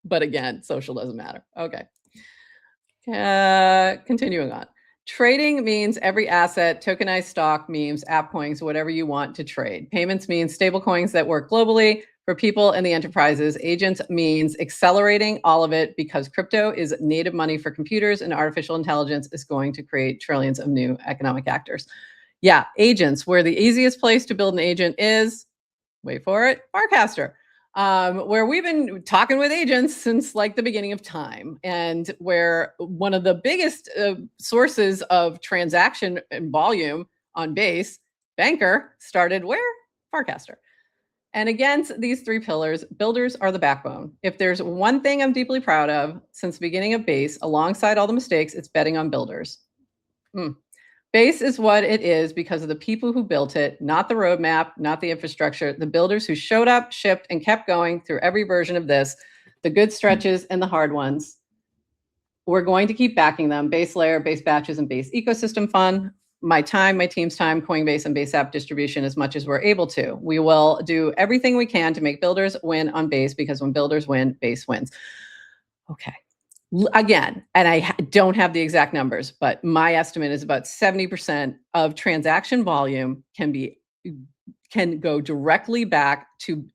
But again, social doesn't matter. Okay. Continuing on. Trading means every asset, tokenized stock, memes, app coins, whatever you want to trade. Payments means stable coins that work globally for people and the enterprises. Agents means accelerating all of it because crypto is native money for computers and artificial intelligence is going to create trillions of new economic actors. Yeah, agents, where the easiest place to build an agent is, wait for it, Farcaster. Where we've been talking with agents since like the beginning of time, and where one of the biggest sources of transaction and volume on Base, Banker, started where? Farcaster. And against these three pillars, builders are the backbone. If there's one thing I'm deeply proud of since the beginning of Base, alongside all the mistakes, it's betting on builders. Base is what it is because of the people who built it, not the roadmap, not the infrastructure, the builders who showed up, shipped, and kept going through every version of this, the good stretches and the hard ones. We're going to keep backing them. Base layer, base batches, and base ecosystem fund. My time, my team's time, Coinbase and Base app distribution as much as we're able to. We will do everything we can to make builders win on Base because when builders win, Base wins. Okay. Again, and I don't have the exact numbers, but my estimate is about 70% of transaction volume can go directly back to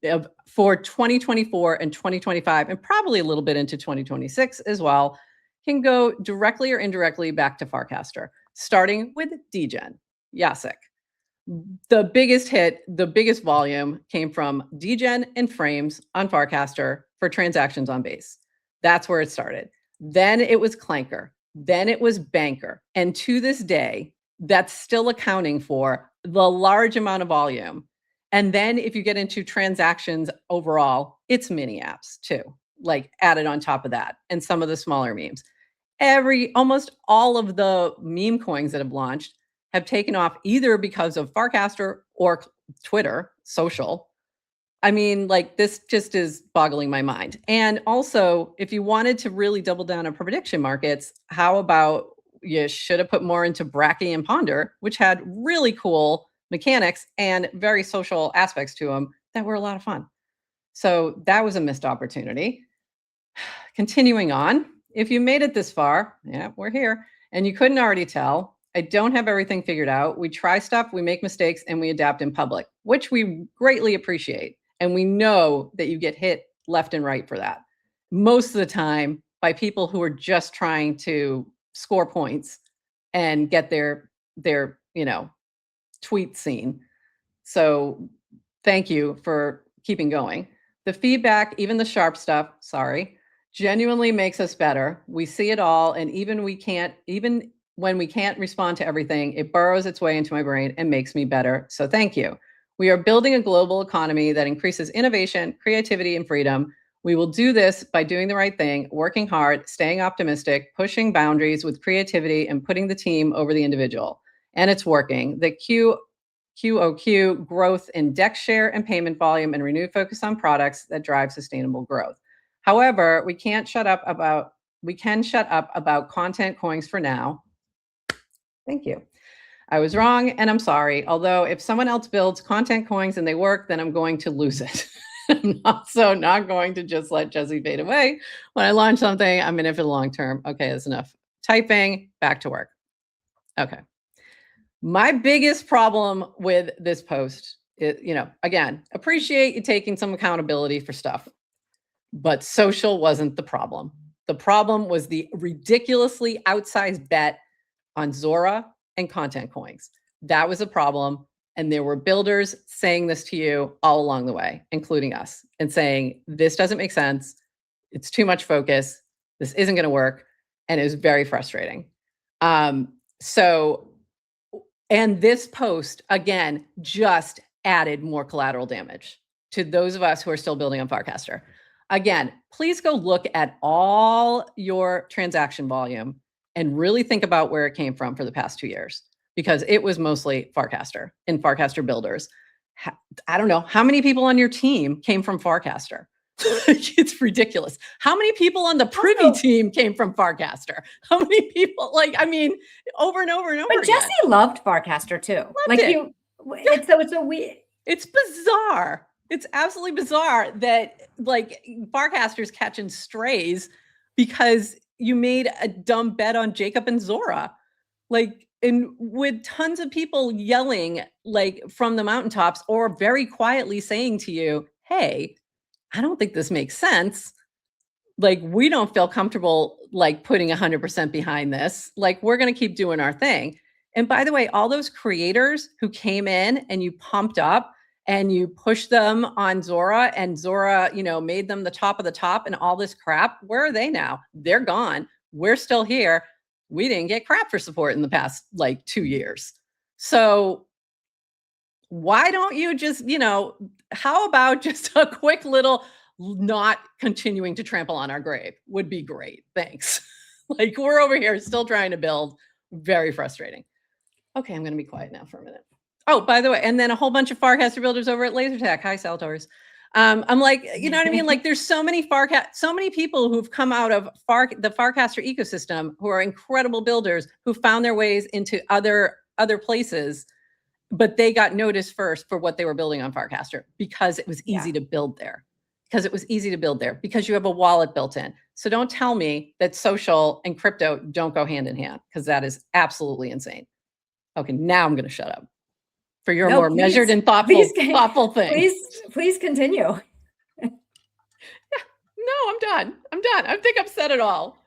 for 2024 and 2025, and probably a little bit into 2026 as well, can go directly or indirectly back to Farcaster, starting with Degen, Jacek. The biggest hit, the biggest volume came from Degen and Frames on Farcaster for transactions on Base. That's where it started. Then it was Clanker. Then it was Banker. And to this day, that's still accounting for the large amount of volume. And then if you get into transactions overall, it's mini apps too, like added on top of that, and some of the smaller memes. Almost all of the meme coins that have launched have taken off either because of Farcaster or Twitter, social. I mean, like, this just is boggling my mind. And also, if you wanted to really double down on prediction markets, how about you should have put more into Bracky and Ponder, which had really cool mechanics and very social aspects to them that were a lot of fun. So that was a missed opportunity. Continuing on, if you made it this far, yeah, we're here, and you couldn't already tell, I don't have everything figured out. We try stuff, we make mistakes, and we adapt in public, which we greatly appreciate. And we know that you get hit left and right for that. Most of the time by people who are just trying to score points and get their tweet seen. So thank you for keeping going. The feedback, even the sharp stuff, sorry, genuinely makes us better. We see it all, and even when we can't respond to everything, it burrows its way into my brain and makes me better. So thank you. We are building a global economy that increases innovation, creativity, and freedom. We will do this by doing the right thing, working hard, staying optimistic, pushing boundaries with creativity, and putting the team over the individual. And it's working. The QOQ growth in DEX share and payment volume and renewed focus on products that drive sustainable growth. However, we can shut up about content coins for now. Thank you. I was wrong and I'm sorry. Although if someone else builds content coins and they work, then I'm going to lose it. I'm also not going to just let Jesse fade away. When I launch something, I'm in it for the long term. Okay, that's enough typing, back to work. Okay. My biggest problem with this post is, again, appreciate you taking some accountability for stuff, but social wasn't the problem. The problem was the ridiculously outsized bet on Zora and content coins. That was a problem. And there were builders saying this to you all along the way, including us, and saying, this doesn't make sense. It's too much focus. This isn't going to work. And it was very frustrating. And this post, again, just added more collateral damage to those of us who are still building on Farcaster. Again, please go look at all your transaction volume and really think about where it came from for the past 2 years, because it was mostly Farcaster and Farcaster builders. I don't know how many people on your team came from Farcaster. It's ridiculous. How many people on the Privy team came from Farcaster? How many people, over and over and over But again. Jesse loved Farcaster too. it's a we. It's bizarre. It's absolutely bizarre that like Farcaster's catching strays because you made a dumb bet on Jacob and Zora. Like, and with tons of people yelling like from the mountaintops or very quietly saying to you, hey, I don't think this makes sense. Like, we don't feel comfortable like putting 100% behind this. Like, we're going to keep doing our thing. And by the way, all those creators who came in and you pumped up and you pushed them on Zora, and Zora, you know, made them the top of the top and all this crap, where are they now? They're gone. We're still here. We didn't get crap for support in the past like 2 years. So why don't you just, you know, how about just a quick little not continuing to trample on our grave would be great. Thanks. Like, we're over here still trying to build. Very frustrating. Okay, I'm going to be quiet now for a minute. Oh, by the way, and then a whole bunch of Farcaster builders over at LaserTech. Hi, Saltors. I'm like, you know what I mean? Like, there's so many people who've come out of the Farcaster ecosystem who are incredible builders who found their ways into other places, but they got noticed first for what they were building on Farcaster because it was easy to build there. Because it was easy to build there, because you have a wallet built in. So don't tell me that social and crypto don't go hand in hand, because that is absolutely insane. Okay, now I'm going to shut up for your more measured and thoughtful thing. Please continue. Yeah, no, I'm done. I think I've said it all.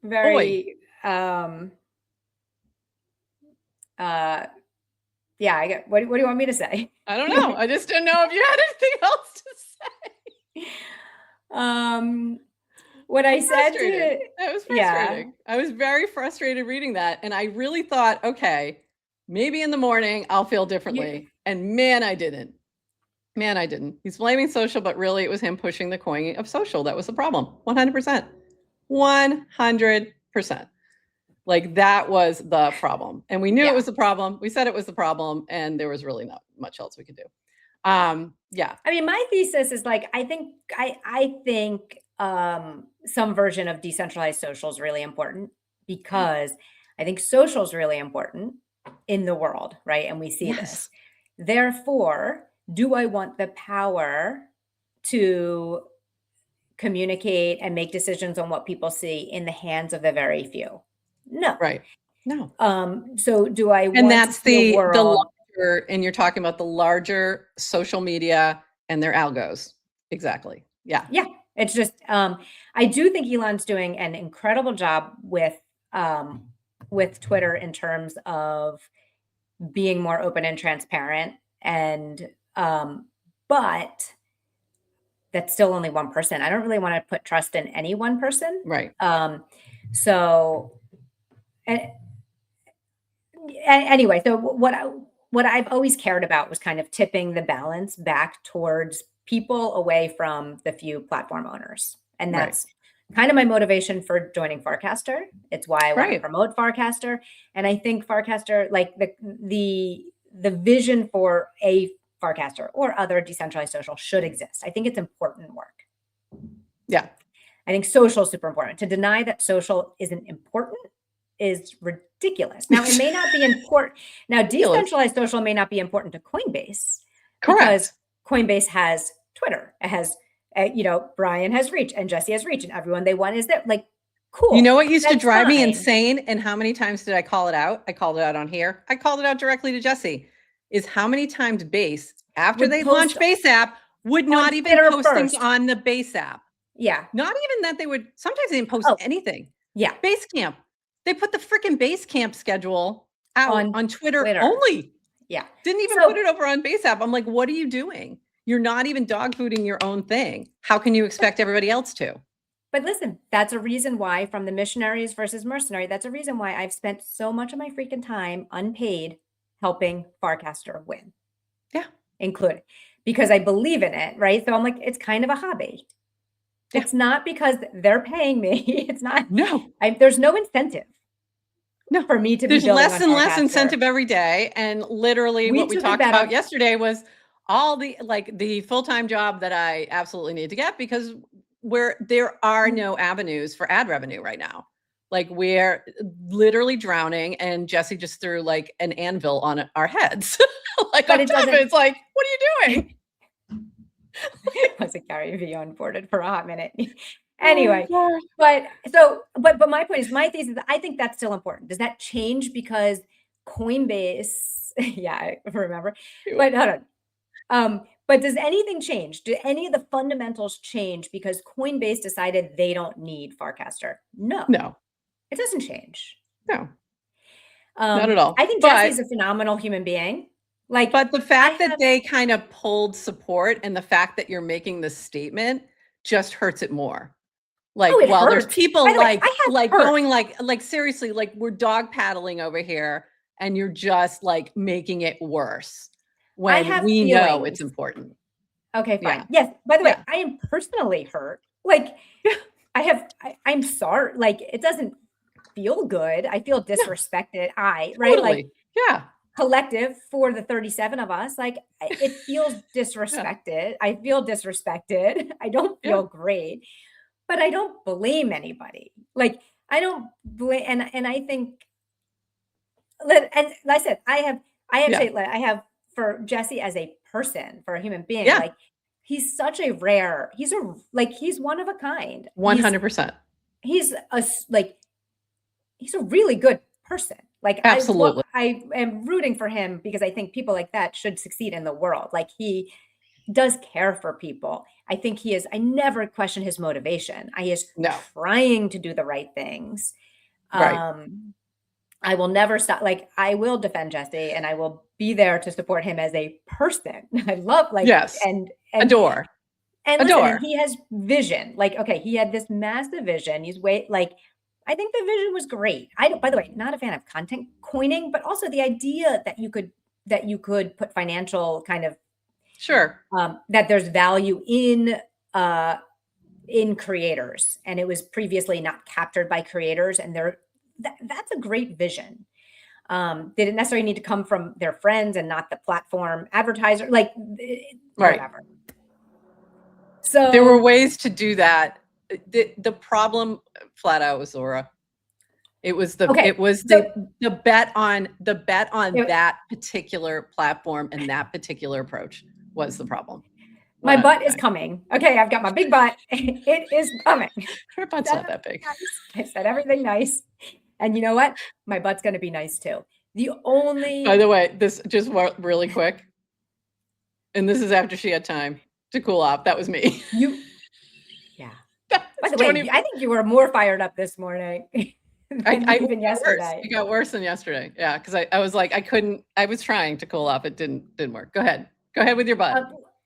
Very. Yeah, I get. What do you want me to say? I don't know. I just didn't know if you had anything else to say. What I said to it was frustrating. Yeah. I was very frustrated reading that, and I really thought, okay, maybe in the morning I'll feel differently. And man, I didn't. He's blaming social, but really it was him pushing the coin of social. That was the problem. 100%. 100%. Like, that was the problem. And we knew it was the problem. We said it was the problem, and there was really not much else we could do. Yeah. I mean, my thesis is like, I think some version of decentralized social is really important, because I think social is really important in the world, right? And we see this. Therefore, do I want the power to communicate and make decisions on what people see in the hands of the very few? No. Right. No. So do I want and that's the world... larger, and you're talking about the larger social media and their algos. Exactly. Yeah. Yeah. It's just, I do think Elon's doing an incredible job with Twitter in terms of being more open and transparent. And, but that's still only one person. I don't really want to put trust in any one person. Right. So, anyway, so what I've always cared about was kind of tipping the balance back towards people away from the few platform owners. And that's kind of my motivation for joining Farcaster. It's why I want to promote Farcaster. And I think Farcaster, like the vision for a Farcaster or other decentralized social should exist. I think it's important work. Yeah. I think social is super important. To deny that social isn't important is ridiculous. Now, it may not be important. Now, decentralized social may not be important to Coinbase. Correct. Because Coinbase has Twitter. It has, Brian has reach, and Jesse has reach, and everyone they want is there. Like, cool. You know what used to drive me insane? And how many times did I call it out? I called it out on here. I called it out directly to Jesse. Is how many times Base, after they launched Base app, would not even post things on the Base app. Yeah. Not even that they would, sometimes they didn't post anything. Yeah. Basecamp. They put the freaking Basecamp schedule out on Twitter only. Yeah. Didn't even put it over on Base app. I'm like, what are you doing? You're not even dogfooding your own thing. How can you expect everybody else to? But listen, that's a reason why, from the missionaries versus mercenary, that's a reason why I've spent so much of my freaking time unpaid helping Farcaster win. Yeah. Including, because I believe in it, right? So I'm like, it's kind of a hobby. Yeah. It's not because they're paying me. It's not. No. There's no incentive. No, for me to be building less and less incentive every day. And literally what we talked about yesterday was all the full-time job that I absolutely need to get, because there are no avenues for ad revenue right now. Like we're literally drowning, and Jesse just threw like an anvil on our heads. Like But on it top of doesn't- it's like, what are you doing? I was a Gary V onboarded for a hot minute. Oh Anyway, my God. but my point is, my thesis, I think that's still important. Does that change because Coinbase, yeah, I remember, but hold on. But does anything change? Do any of the fundamentals change because Coinbase decided they don't need Farcaster? No, No, it doesn't change. no, not at all. I think Jesse's a phenomenal human being. Like, but the fact that they kind of pulled support, and the fact that you're making this statement just hurts it more. Like, Oh, it while there's hurts. people By the way, like I have like hurt. going like seriously, like we're dog paddling over here, and you're just like making it worse when have we know feelings. it's important. Okay, fine. Yeah. Yes. By the way, Yeah. I am personally hurt. Like, I'm sorry. Like, it doesn't feel good. I feel disrespected. Right? Totally. Like, Yeah. collective for the 37 of us, like it feels disrespected. I feel disrespected. I don't feel great, but I don't blame anybody. Like, I don't blame, and I think, and like I said, I have for Jesse as a person, for a human being, like he's such a rare, he's one of a kind. 100%. He's a really good person. Like, absolutely, I am rooting for him because I think people like that should succeed in the world. Like, he does care for people. I think he is. I never question his motivation. He is trying to do the right things. Right. I will never stop. Like, I will defend Jesse, and I will be there to support him as a person. I love, like, and adore. And listen, and he has vision. Like, okay, he had this massive vision. I think the vision was great. By the way, not a fan of content coining, but also the idea that you could put financial kind of that there's value in creators, and it was previously not captured by creators, and that's a great vision. They didn't necessarily need to come from their friends and not the platform advertiser, like whatever. So there were ways to do that. The problem flat out was Zora. It was the bet on that particular platform, and that particular approach was the problem. My butt is coming. Okay, I've got my big butt. It is coming. Her butt's not that big. I said everything nice. And you know what? My butt's going to be nice too. By the way, this just really quick. And this is after she had time to cool off. That was me. Yeah. By the way, I think you were more fired up this morning than even yesterday. It got worse than yesterday. Yeah, because I was like, I was trying to cool off. It didn't work. Go ahead with your butt.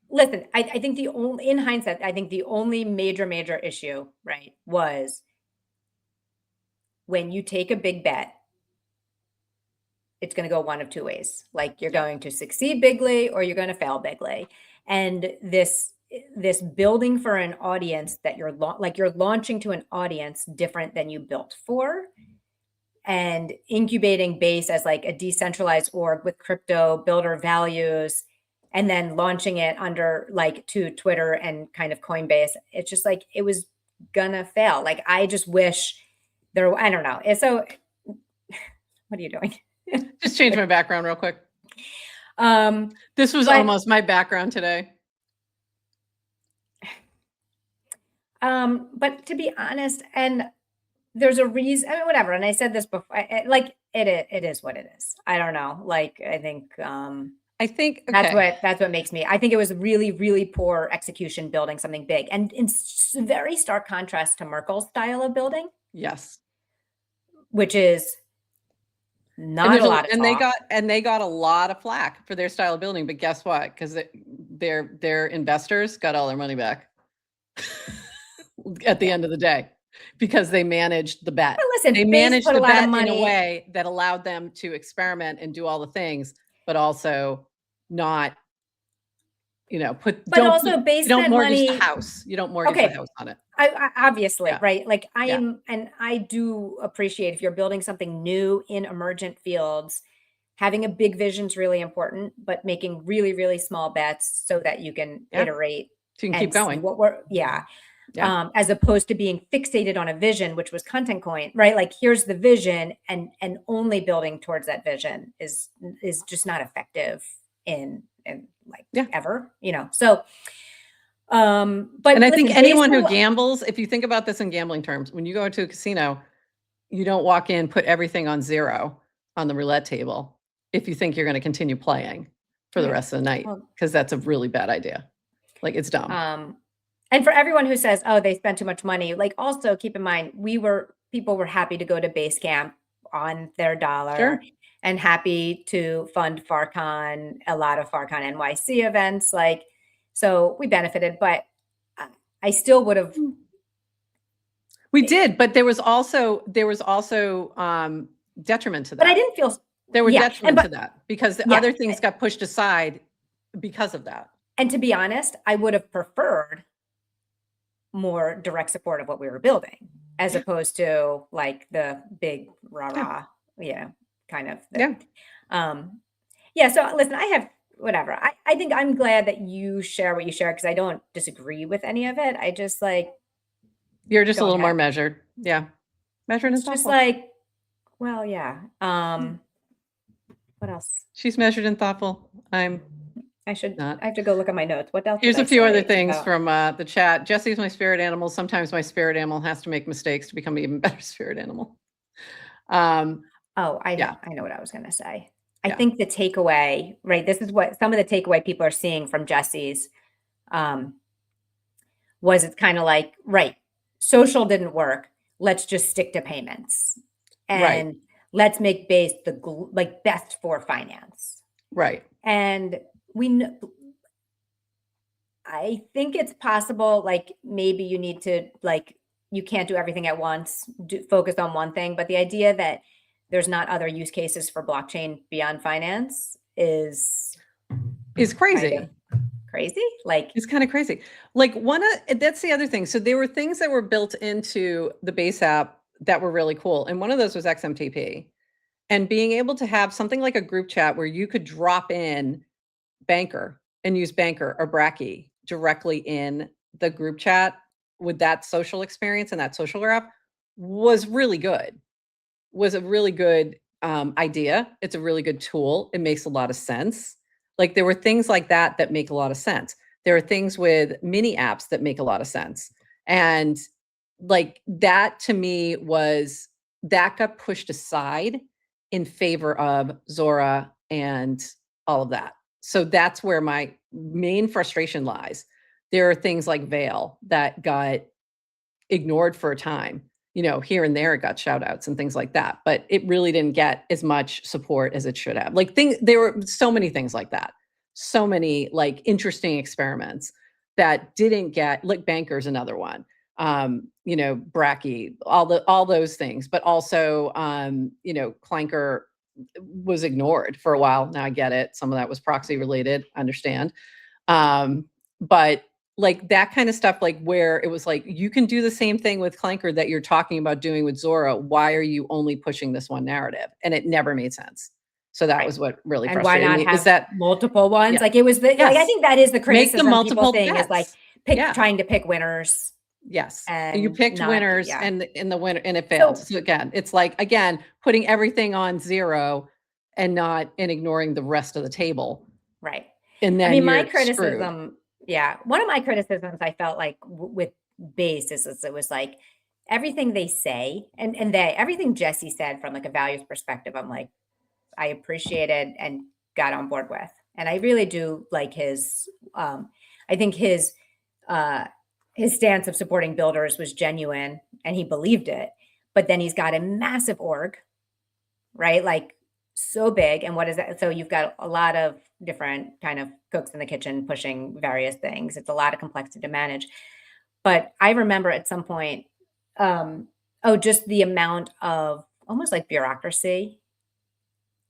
Listen, I think in hindsight, I think the only major issue, right, was when you take a big bet, it's going to go one of two ways. Like, you're going to succeed bigly or you're going to fail bigly. And this building for an audience that you're launching to an audience different than you built for, and incubating Base as like a decentralized org with crypto builder values, and then launching it under to Twitter and kind of Coinbase. It's just like, it was gonna fail. Like, I just wish I don't know. So what are you doing? Just change my background real quick. This was almost my background today. But to be honest, and there's a reason, I mean, whatever. And I said this before, it is what it is. I don't know. Like, I think that's what makes me, I think it was really, really poor execution building something big, and in very stark contrast to Merkel's style of building. Yes. Which is not a lot of talk. And they got a lot of flack for their style of building, but guess what? Because their investors got all their money back at the end of the day, because they managed the bet. But listen, they managed the bet in a way that allowed them to experiment and do all the things, but also not, don't mortgage the house. You don't mortgage the house on it. I obviously, right? Like, and I do appreciate, if you're building something new in emergent fields, having a big vision is really important, but making really, really small bets so that you can iterate. So you can keep going. as opposed to being fixated on a vision, which was content coin, right? Like here's the vision, and only building towards that vision is just not effective in like ever, you know. So but and I think anyone who gambles, if you think about this in gambling terms, when you go into a casino, you don't walk in, put everything on 0 on the roulette table if you think you're going to continue playing for the rest of the night, because that's a really bad idea. Like, it's dumb. And for everyone who says, oh, they spent too much money, like, also keep in mind, people were happy to go to base camp on their dollar and happy to fund FarCon, a lot of FarCon NYC events. Like, so we benefited, but I still would have. We did, but there was also detriment to that. But I didn't feel there were detriment to that, because the other things got pushed aside because of that. And to be honest, I would have preferred more direct support of what we were building, as opposed to like the big rah-rah, kind of thing. So listen, I have whatever. I think I'm glad that you share what you share, because I don't disagree with any of it. I just like, you're just a little more measured. Yeah. Measured and thoughtful. Just like, well, what else? She's measured and thoughtful. I have to go look at my notes. What else? Here's a few other things from the chat. Jesse's my spirit animal. Sometimes my spirit animal has to make mistakes to become an even better spirit animal. I know what I was going to say. I think the takeaway, right? This is what some of the takeaway people are seeing from Jesse's was, it's kind of like, right, social didn't work. Let's just stick to payments, and let's make base the best for finance. Right. And I think it's possible, like maybe you need to, like, you can't do everything at once, focus on one thing. But the idea that there's not other use cases for blockchain beyond finance is crazy. Kind of crazy. Like, it's kind of crazy. Like, that's the other thing. So there were things that were built into the base app that were really cool. And one of those was XMTP. And being able to have something like a group chat where you could drop in Banker and use Banker or Bracky directly in the group chat with that social experience and that social graph was really good. Was a really good idea. It's a really good tool. It makes a lot of sense. Like, there were things like that that make a lot of sense. There are things with mini apps that make a lot of sense. And like, that to me that got pushed aside in favor of Zora and all of that. So that's where my main frustration lies. There are things like Veil that got ignored for a time. You know, here and there it got shout outs and things like that, but it really didn't get as much support as it should have. Like, there were so many things like that. So many like interesting experiments that didn't get, like Banker's another one. You know, Bracky, all those things, but also, you know, Clanker was ignored for a while. Now I get it. Some of that was proxy related, I understand. But like that kind of stuff, like where it was like, you can do the same thing with Clanker that you're talking about doing with Zora. Why are you only pushing this one narrative? And it never made sense. So that was what really frustrated me. Is that multiple ones? Like, it was like, I think that is the criticism people thing is like trying to pick winners. Yes. And you picked winners and in the winner, and it failed. So again, it's like, putting everything on 0 and ignoring the rest of the table. Right. And then my criticism, one of my criticisms I felt like with base is it was like everything they say and everything Jesse said from like a values perspective, I'm like, I appreciated and got on board with. And I really do like his, I think his stance of supporting builders was genuine and he believed it. But then he's got a massive org, right? Like, so big. And what is that? So you've got a lot of different kind of cooks in the kitchen pushing various things. It's a lot of complexity to manage. But I remember at some point, just the amount of almost like bureaucracy,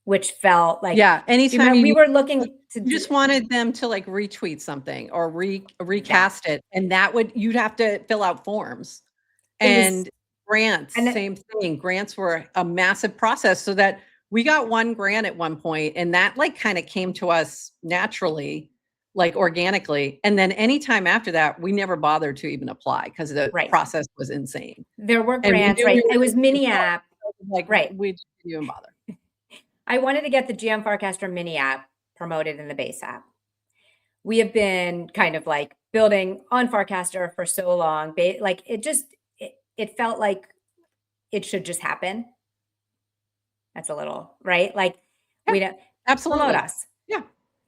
which felt like, anytime we were looking to, you just wanted them to like retweet something or recast it, and you'd have to fill out forms. And grants, same thing. Grants were a massive process, so that we got one grant at one point, and that like kind of came to us naturally. like organically. And then anytime after that, we never bothered to even apply because the process was insane. There were grants, right? It was mini app. Like, right. We didn't even bother. I wanted to get the GM Farcaster mini app promoted in the base app. We have been kind of like building on Farcaster for so long. Like it felt like it should just happen. That's a little, right? Like we don't absolutely promote us. Yeah.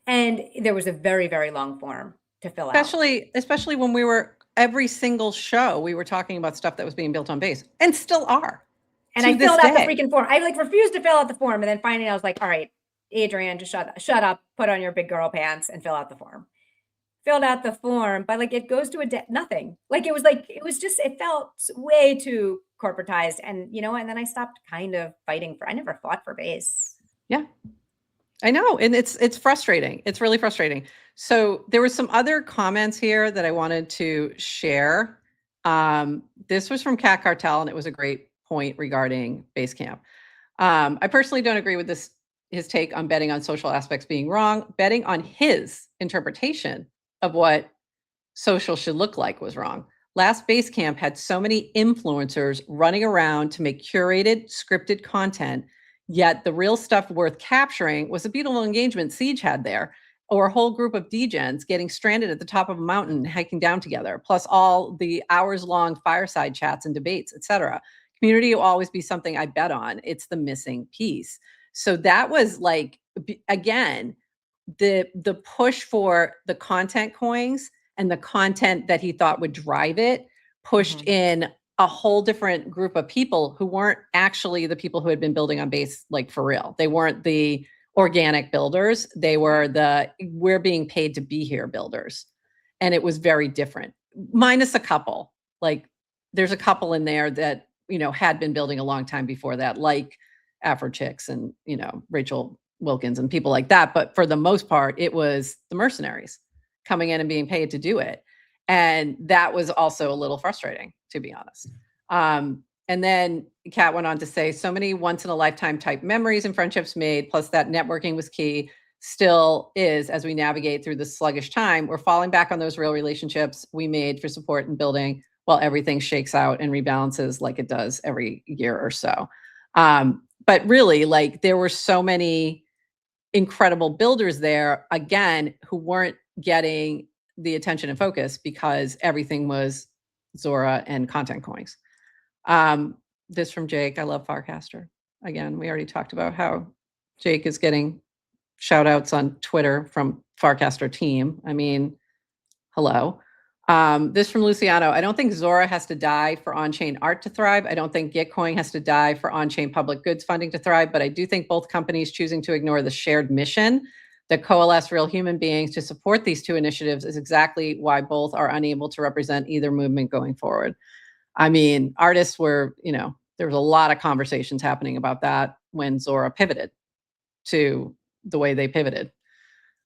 And there was a very, very long form to fill out. Especially when we were every single show, we were talking about stuff that was being built on base and still are. And I filled out the freaking form. I like refused to fill out the form. And then finally I was like, all right, Adrienne, just shut up, put on your big girl pants and fill out the form. Filled out the form, but like it goes to nothing. Like it felt way too corporatized. And and then I stopped kind of fighting I never fought for base. Yeah, I know. And it's frustrating. It's really frustrating. So there were some other comments here that I wanted to share. This was from Cat Cartel, and it was a great point regarding Basecamp. I personally don't agree with his take on betting on social aspects being wrong. Betting on his interpretation of what social should look like was wrong. Last Basecamp had so many influencers running around to make curated, scripted content, yet the real stuff worth capturing was a beautiful engagement Siege had there, or a whole group of degens getting stranded at the top of a mountain, hiking down together, plus all the hours-long fireside chats and debates, etc. Community will always be something I bet on. It's the missing piece. So that was like, again, the push for the content coins and the content that he thought would drive it pushed in a whole different group of people who weren't actually the people who had been building on base, like for real. They weren't the organic builders. They were we're being paid to be here builders. And it was very different, minus a couple. Like there's a couple in there that, had been building a long time before that, like Afro Chicks and, Rachel Wilkins and people like that. But for the most part, it was the mercenaries coming in and being paid to do it. And that was also a little frustrating, to be honest. And then Kat went on to say, so many once in a lifetime type memories and friendships made, plus that networking was key, still is as we navigate through this sluggish time. We're falling back on those real relationships we made for support and building while everything shakes out and rebalances like it does every year or so. But really, like there were so many incredible builders there, again, who weren't getting the attention and focus because everything was Zora and content coins. This from Jake. I love Farcaster. Again, we already talked about how Jake is getting shout outs on Twitter from Farcaster team. I mean, hello. This from Luciano. I don't think Zora has to die for on-chain art to thrive. I don't think Gitcoin has to die for on-chain public goods funding to thrive, but I do think both companies choosing to ignore the shared mission that coalesce real human beings to support these two initiatives is exactly why both are unable to represent either movement going forward. I mean, artists were, there was a lot of conversations happening about that when Zora pivoted to the way they pivoted,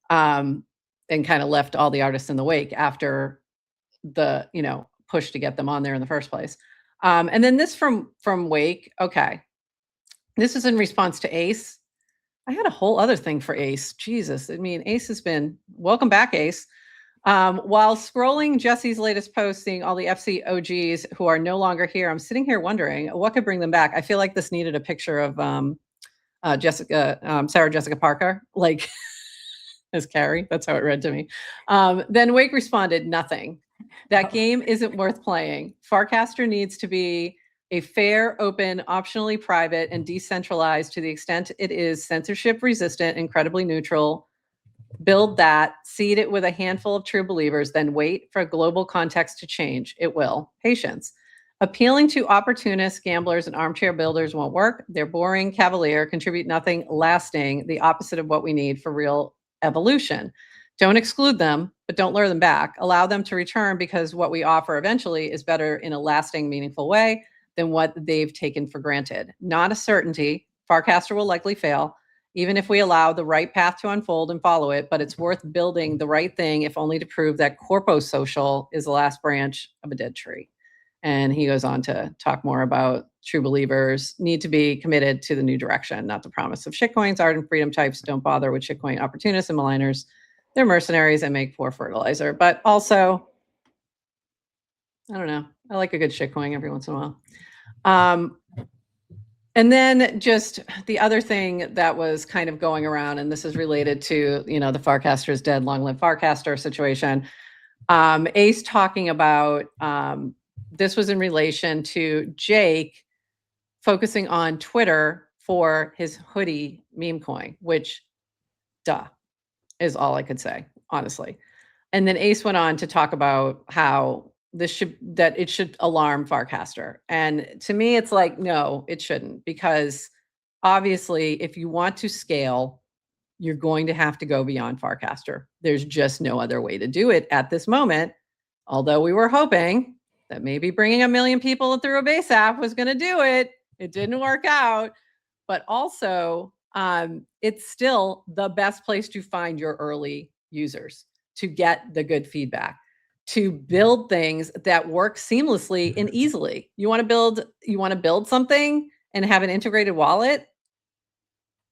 and kind of left all the artists in the wake after the, push to get them on there in the first place. And then this from Wake. Okay. This is in response to Ace. I had a whole other thing for Ace. Jesus. I mean, Ace has been, welcome back, Ace. While scrolling Jesse's latest post, seeing all the FC OGs who are no longer here, I'm sitting here wondering what could bring them back. I feel like this needed a picture of Sarah Jessica Parker, like as Carrie. That's how it read to me. Then Wake responded, nothing. That game isn't worth playing. Farcaster needs to be a fair, open, optionally private, and decentralized to the extent it is censorship resistant, incredibly neutral. Build that, seed it with a handful of true believers, then wait for global context to change. It will. Patience. Appealing to opportunists, gamblers, and armchair builders won't work. They're boring, cavalier, contribute nothing lasting, the opposite of what we need for real evolution. Don't exclude them, but don't lure them back. Allow them to return because what we offer eventually is better in a lasting, meaningful way than what they've taken for granted. Not a certainty. Farcaster will likely fail, even if we allow the right path to unfold and follow it, but it's worth building the right thing, if only to prove that corpo social is the last branch of a dead tree. And he goes on to talk more about true believers need to be committed to the new direction, not the promise of shitcoins, art and freedom types. Don't bother with shitcoin opportunists and maligners. they're mercenaries and make poor fertilizer. But also, I don't know. I like a good shitcoin every once in a while. And then just the other thing that was kind of going around, and this is related to, the Farcaster is dead, long live Farcaster situation. Ace talking about, this was in relation to Jake focusing on Twitter for his hoodie meme coin, which, duh, is all I could say, honestly. And then Ace went on to talk about how it should alarm Farcaster. And to me, it's like, no, it shouldn't, because obviously, if you want to scale, you're going to have to go beyond Farcaster. There's just no other way to do it at this moment. Although we were hoping that maybe bringing 1 million people through a base app was going to do it. It didn't work out. But also, it's still the best place to find your early users, to get the good feedback, to build things that work seamlessly and easily. You want to build something and have an integrated wallet?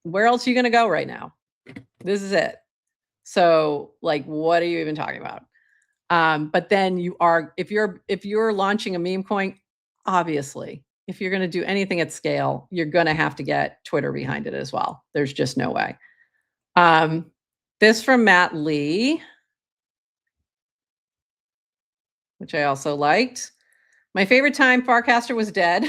Where else are you going to go right now? This is it. So, like, what are you even talking about? But then if you're launching a meme coin, obviously, if you're going to do anything at scale, you're going to have to get Twitter behind it as well. There's just no way. This from Matt Lee, which I also liked. My favorite time Farcaster was dead,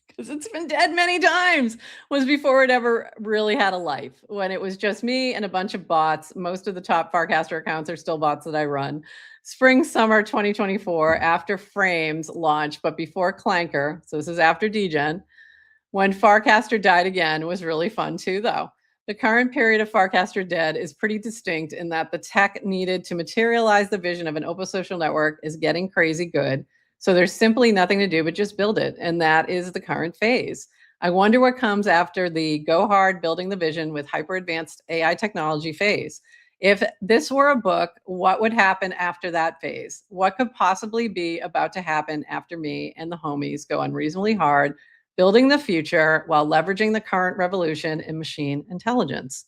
because it's been dead many times, was before it ever really had a life, when it was just me and a bunch of bots. Most of the top Farcaster accounts are still bots that I run. Spring, summer 2024, after Frames launched, but before Clanker, so this is after Degen, when Farcaster died again, was really fun too, though. The current period of Farcaster dead is pretty distinct in that the tech needed to materialize the vision of an open social network is getting crazy good. So there's simply nothing to do but just build it. And that is the current phase. I wonder what comes after the go hard building the vision with hyper advanced AI technology phase. If this were a book, what would happen after that phase? What could possibly be about to happen after me and the homies go unreasonably hard building the future while leveraging the current revolution in machine intelligence?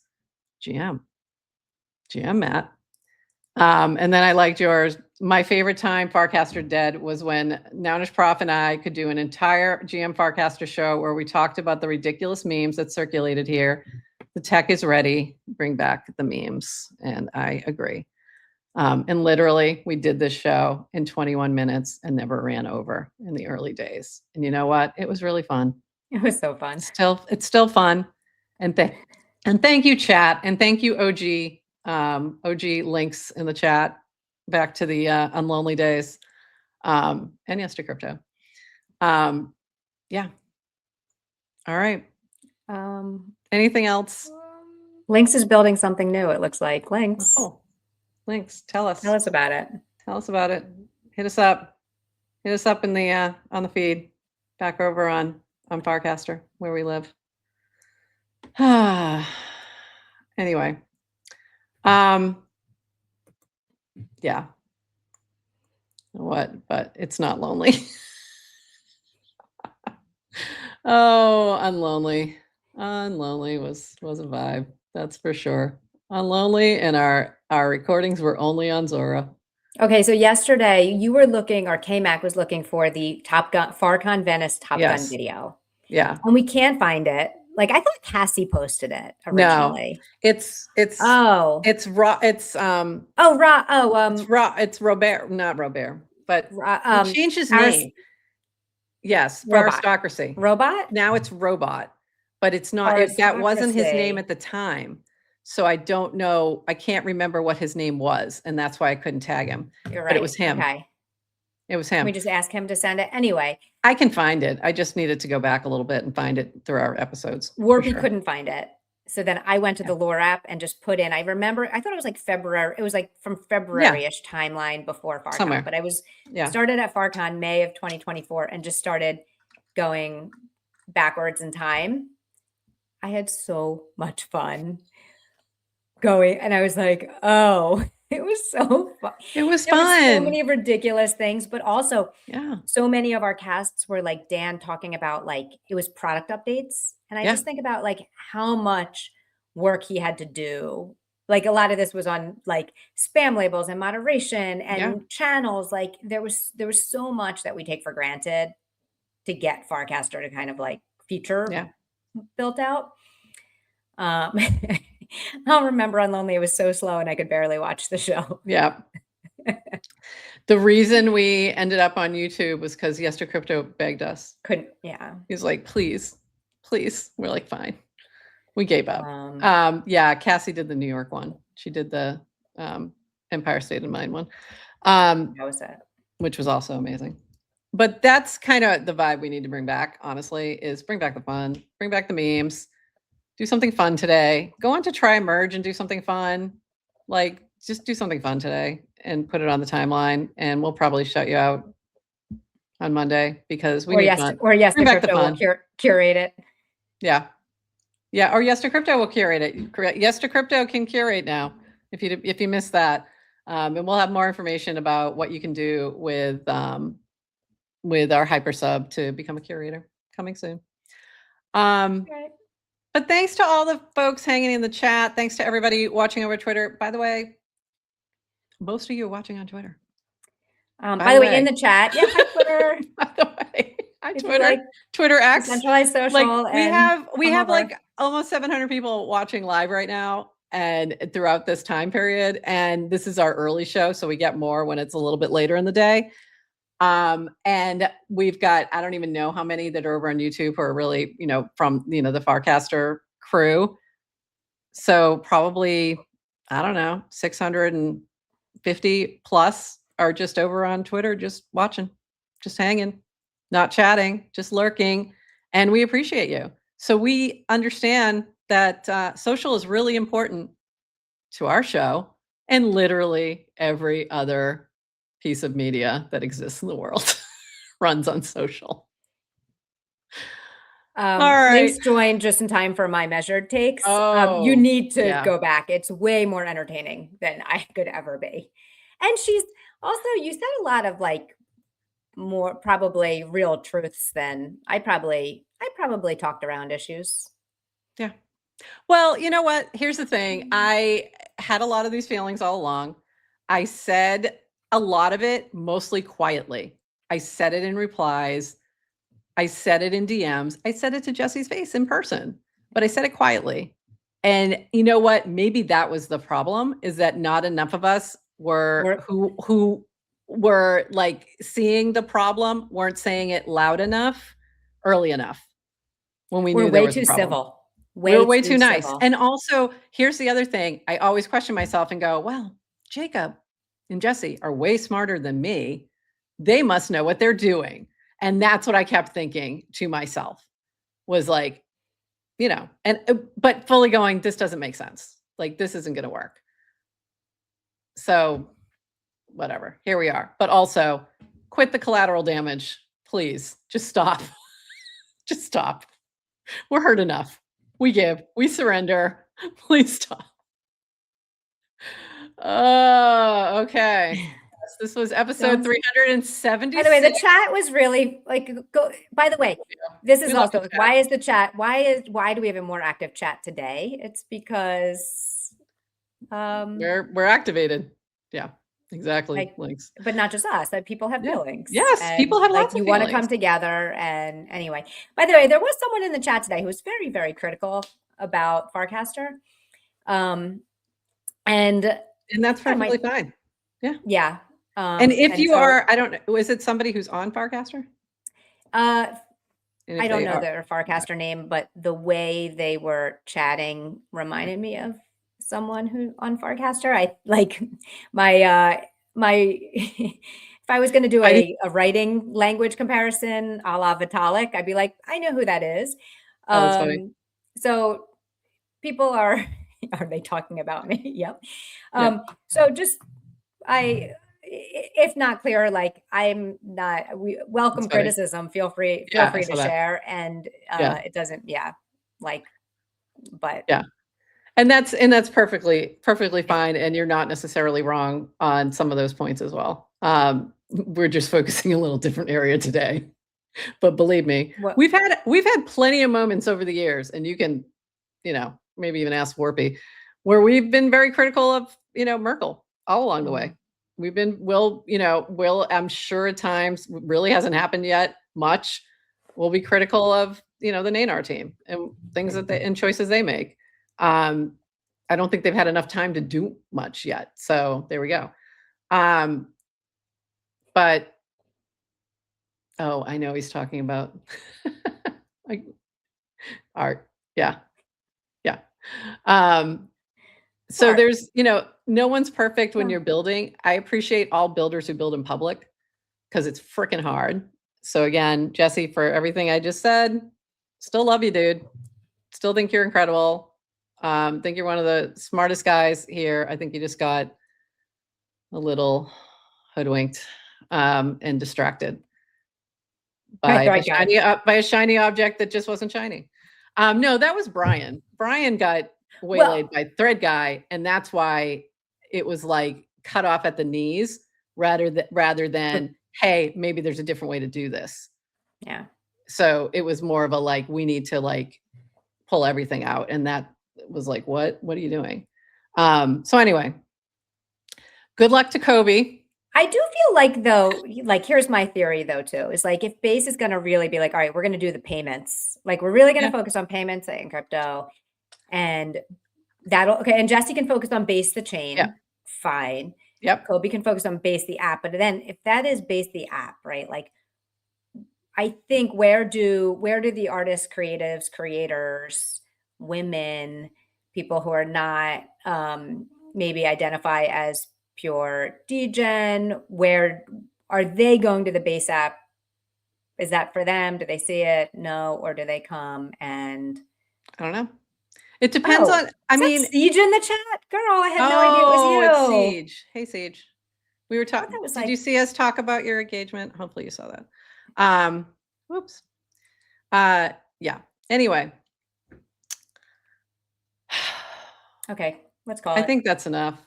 GM, Matt. And then I liked yours. My favorite time Farcaster dead was when Nounish Prof and I could do an entire GM Farcaster show where we talked about the ridiculous memes that circulated here. The tech is ready. Bring back the memes. And I agree. And literally, we did this show in 21 minutes and never ran over in the early days. And you know what? It was really fun. It was so fun. It's still fun. And thank you, chat. And thank you, OG links in the chat back to the unlonely days. And yes, to crypto. Yeah. All right. Anything else? Lynx is building something new, it looks like. Lynx. Oh, Lynx, tell us. Tell us about it. Tell us about it. Hit us up. Hit us up in the on the feed. Back over on Farcaster, where we live. Anyway. Yeah. What? But it's not lonely. Oh, Unlonely. Unlonely was a vibe. That's for sure. Unlonely, and our recordings were only on Zora. Okay, so yesterday you were looking, or K-Mac was looking for the Top Gun, FarCon Venice Top Gun video. Yeah. And we can't find it. Like, I thought Cassie posted it originally. No, it's Robert. It's Robert, not Robert, but he changed his name. Yes, Aristocracy. Robot? Now it's Robot, but it's not. That wasn't his name at the time. So I don't know. I can't remember what his name was, and that's why I couldn't tag him. You're right. But it was him. Okay. It was him. We just ask him to send it anyway. I can find it. I just needed to go back a little bit and find it through our episodes. Warby couldn't find it. So then I went to the lore app and just put in, I remember, I thought it was like February. It was like from February-ish timeline before FarCon. Somewhere. But I was started at FarCon May of 2024 and just started going backwards in time. I had so much fun going. And I was like, oh, it was so fun. It was there fun. Was so many ridiculous things, but also so many of our casts were like Dan talking about, like, it was product updates. And I just think about like how much work he had to do like a lot of this was on like spam labels and moderation and channels. Like there was so much that we take for granted to get Farcaster to kind of like feature built out. I'll remember on Lonely, it was so slow and I could barely watch the show. Yeah. The reason we ended up on YouTube was because Yester Crypto begged us. He's like, please. We're like, fine. We gave up. Yeah, Cassie did the New York one. She did the Empire State of Mind one. That was it. Which was also amazing. But that's kind of the vibe we need to bring back, honestly, is bring back the fun, bring back the memes, do something fun today. Go on to Try Merge and do something fun. Like, just do something fun today and put it on the timeline, and we'll probably shut you out on Monday because we need fun. Or Yester Crypto will curate it. Yeah. Or Yester Crypto will curate it. Yester Crypto can curate now. If you missed that, and we'll have more information about what you can do with our hypersub to become a curator coming soon. Right. But thanks to all the folks hanging in the chat. Thanks to everybody watching over Twitter. By the way, most of you are watching on Twitter. By the way, in the chat, hi Twitter. By the way, hi Twitter. Like Twitter X. Centralized social. Like we have like almost 700 people watching live right now, and throughout this time period. And this is our early show, so we get more when it's a little bit later in the day. And we've got, I don't even know how many that are over on YouTube who are really, from, the Farcaster crew. So probably, I don't know, 650 plus are just over on Twitter, just watching, just hanging, not chatting, just lurking. And we appreciate you. So we understand that social is really important to our show and literally every other piece of media that exists in the world runs on social. All right. Link's joined just in time for my measured takes. You need to go back. It's way more entertaining than I could ever be. And she's also, you said a lot of like more probably real truths than I probably talked around issues. Yeah. Well, you know what? Here's the thing. I had a lot of these feelings all along. I said a lot of it mostly quietly. I said it in replies. I said it in DMs. I said it to Jesse's face in person, but I said it quietly. And you know what? Maybe that was the problem, is that not enough of us were who were like seeing the problem, weren't saying it loud enough, early enough, when we knew there was a problem. Civil. We're way too nice. And also, here's the other thing. I always question myself and go, well, Jacob and Jesse are way smarter than me. They must know what they're doing. And that's what I kept thinking to myself, was like, but fully going, this doesn't make sense. Like, this isn't going to work. So whatever, here we are. But also, quit the collateral damage, please. Just stop. Just stop. We're hurt enough. We give, we surrender. Please stop. Okay. This was episode 376. By the way, the chat was really like, by the way, this is also, why is the chat, why do we have a more active chat today? It's because we're activated. Yeah, exactly. Links. But not just us, that people have feelings. Yes, people have lots of feelings. You want to come together. And anyway, by the way, there was someone in the chat today who was very, very critical about Farcaster. And that's perfectly fine. Yeah. Yeah. And if you are, I don't know, is it somebody who's on Farcaster? I don't know their Farcaster name, but the way they were chatting reminded me of someone who on Farcaster. I like my if I was going to do a writing language comparison a la Vitalik, I'd be like, I know who that is. That's funny. So people are they talking about me? Yep. So just if not clear, like we welcome criticism. Feel free to share. And it doesn't, but yeah. And that's perfectly fine. And you're not necessarily wrong on some of those points as well. We're just focusing a little different area today, but believe me, we've had plenty of moments over the years, and you can, maybe even ask Warpy, where we've been very critical of, Merkel all along the way. We've been, I'm sure at times, really hasn't happened yet much. We'll be critical of, the Nanar team and things and choices they make. I don't think they've had enough time to do much yet. So there we go. But, oh, I know he's talking about like art. Yeah. Yeah. So Art. there's, no one's perfect when you're building. I appreciate all builders who build in public because it's freaking hard. So again, Jesse, for everything I just said, still love you, dude. Still think you're incredible. Think you're one of the smartest guys here. I think you just got a little hoodwinked and distracted by a shiny object that just wasn't shiny. No, that was Brian. Brian got waylaid by Thread Guy, and that's why it was like cut off at the knees rather than hey, maybe there's a different way to do this. Yeah. So it was more of a like, we need to like pull everything out, and that was like, what are you doing? So anyway, good luck to Kobe. I do feel like, though, like, here's my theory, though, too, is like, if Base is going to really be like, all right, we're going to do the payments, like, we're really going to focus on payments in crypto, and okay. And Jesse can focus on Base the chain. Fine. Yep. Kobe can focus on Base the app. But then if that is Base the app, right? Like, I think where do the artists, creatives, creators, women, people who are not maybe identify as pure degen, where are they going to the Base app? Is that for them? Do they see it? No. Or do they come and I don't know. It depends on, I mean, Siege in the chat, girl. I had no idea it was you. It's Siege. Hey, Siege. We were talking. Did you see us talk about your engagement? Hopefully you saw that. Whoops. Yeah. Anyway. Okay. Let's call it. I think that's enough.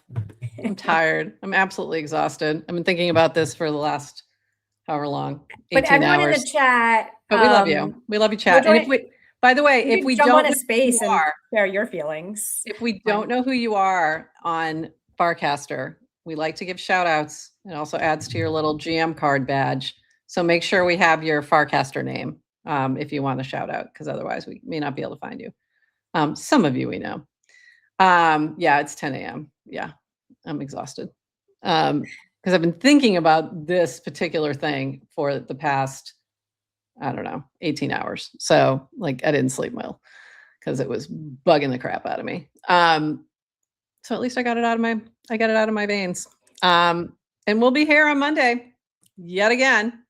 I'm tired. I'm absolutely exhausted. I've been thinking about this for the last however long, 18 but everyone hours. In the chat. But we love you. We love you, chat. And if we, by the way, if we don't want a space and share your feelings. If we don't know who you are on Farcaster, we like to give shout outs. It also adds to your little GM card badge. So make sure we have your Farcaster name if you want a shout out, because otherwise we may not be able to find you. Some of you we know. Yeah, it's 10 a.m. Yeah, I'm exhausted. Because I've been thinking about this particular thing for the past, I don't know, 18 hours. So like I didn't sleep well because it was bugging the crap out of me. So at least I got it out of my veins. And we'll be here on Monday yet again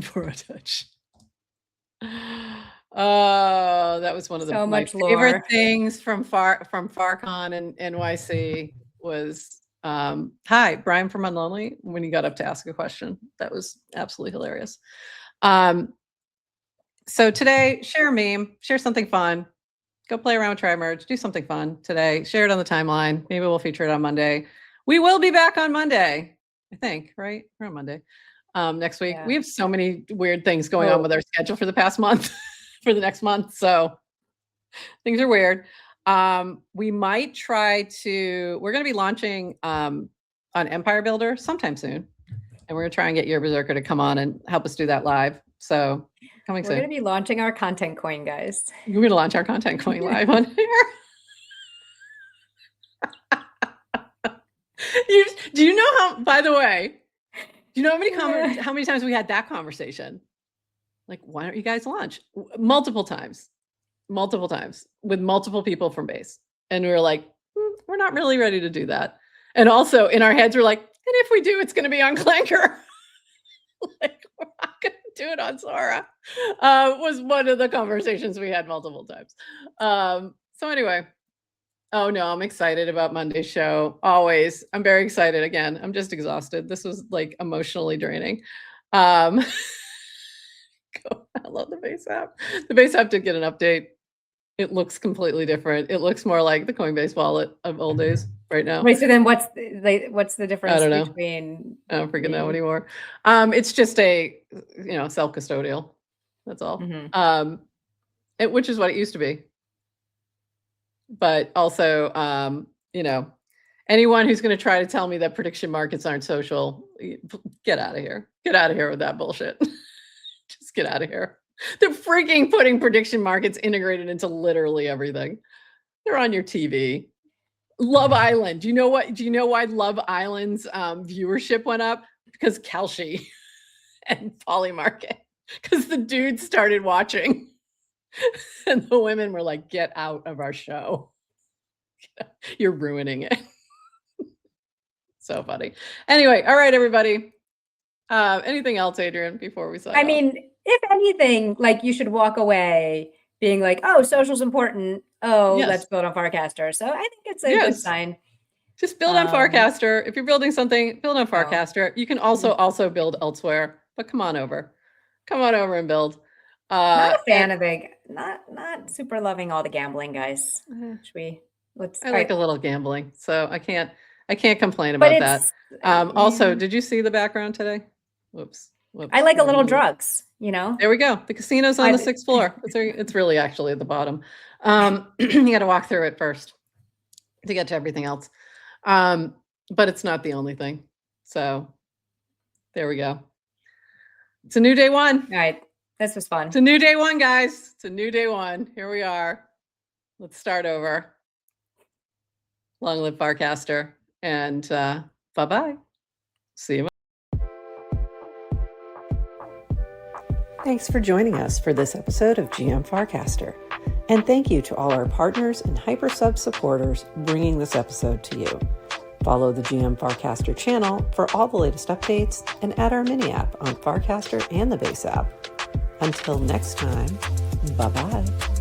for a touch. Oh, that was one of my favorite things from FarCon and NYC was hi, Brian from Unlonely, when he got up to ask a question. That was absolutely hilarious. So today, share a meme, share something fun, go play around with Tri-Merge, do something fun today, share it on the timeline. Maybe we'll feature it on Monday. We will be back on Monday, I think, right? We're on Monday. Next week. Yeah. We have so many weird things going on with our schedule for the past month, for the next month. So things are weird. We might try to, we're going to be launching on Empire Builder sometime soon. And we're going to try and get your Berserker to come on and help us do that live. So coming soon. We're going to be launching our content coin, guys. We're going to launch our content coin live on here. Do you know how, by the way, do you know how many times we had that conversation? Like, why don't you guys launch? Multiple times with multiple people from Base. And we were like, we're not really ready to do that. And also in our heads, we're like, and if we do, it's going to be on Clanker. Like, we're not going to do it on Sora. Was one of the conversations we had multiple times. So anyway, oh no, I'm excited about Monday's show. Always. I'm very excited. Again, I'm just exhausted. This was like emotionally draining. I love the Base app. The Base app did get an update. It looks completely different. It looks more like the Coinbase wallet of old days right now. Right. So then what's the difference between? I don't freaking know anymore. It's just a, self-custodial. That's all. Mm-hmm. Which is what it used to be. but also, anyone who's going to try to tell me that prediction markets aren't social, get out of here. Get out of here with that bullshit. Just get out of here. They're freaking putting prediction markets integrated into literally everything. They're on your TV. Love Island. Do you know why Love Island's viewership went up? Because Kelshi and Polymarket. Because the dudes started watching. And the women were like, get out of our show. You're ruining it. So funny. Anyway, all right, everybody. Anything else, Adrienne, before we sign off? mean, if anything, like you should walk away being like, oh, social's important. Oh, Yes. let's build on Farcaster. So I think it's a good sign. Just build on Farcaster. If you're building something, build on Farcaster. You can also build elsewhere, but come on over. Come on over and build. Not a fan of not super loving all the gambling, guys. I like a little gambling, so I can't complain about that. Also, did you see the background today? Whoops. I like a little drugs, There we go. The casino's on the 6th floor. It's really actually at the bottom. You got to walk through it first to get to everything else. But it's not the only thing. So there we go. It's a new day one. All right. This was fun. It's a new day one, guys. It's a new day one. Here we are. Let's start over. Long live Farcaster. And bye-bye. See you. Thanks for joining us for this episode of GM Farcaster. And thank you to all our partners and HyperSub supporters bringing this episode to you. Follow the GM Farcaster channel for all the latest updates and add our mini app on Farcaster and the base app. Until next time, bye-bye.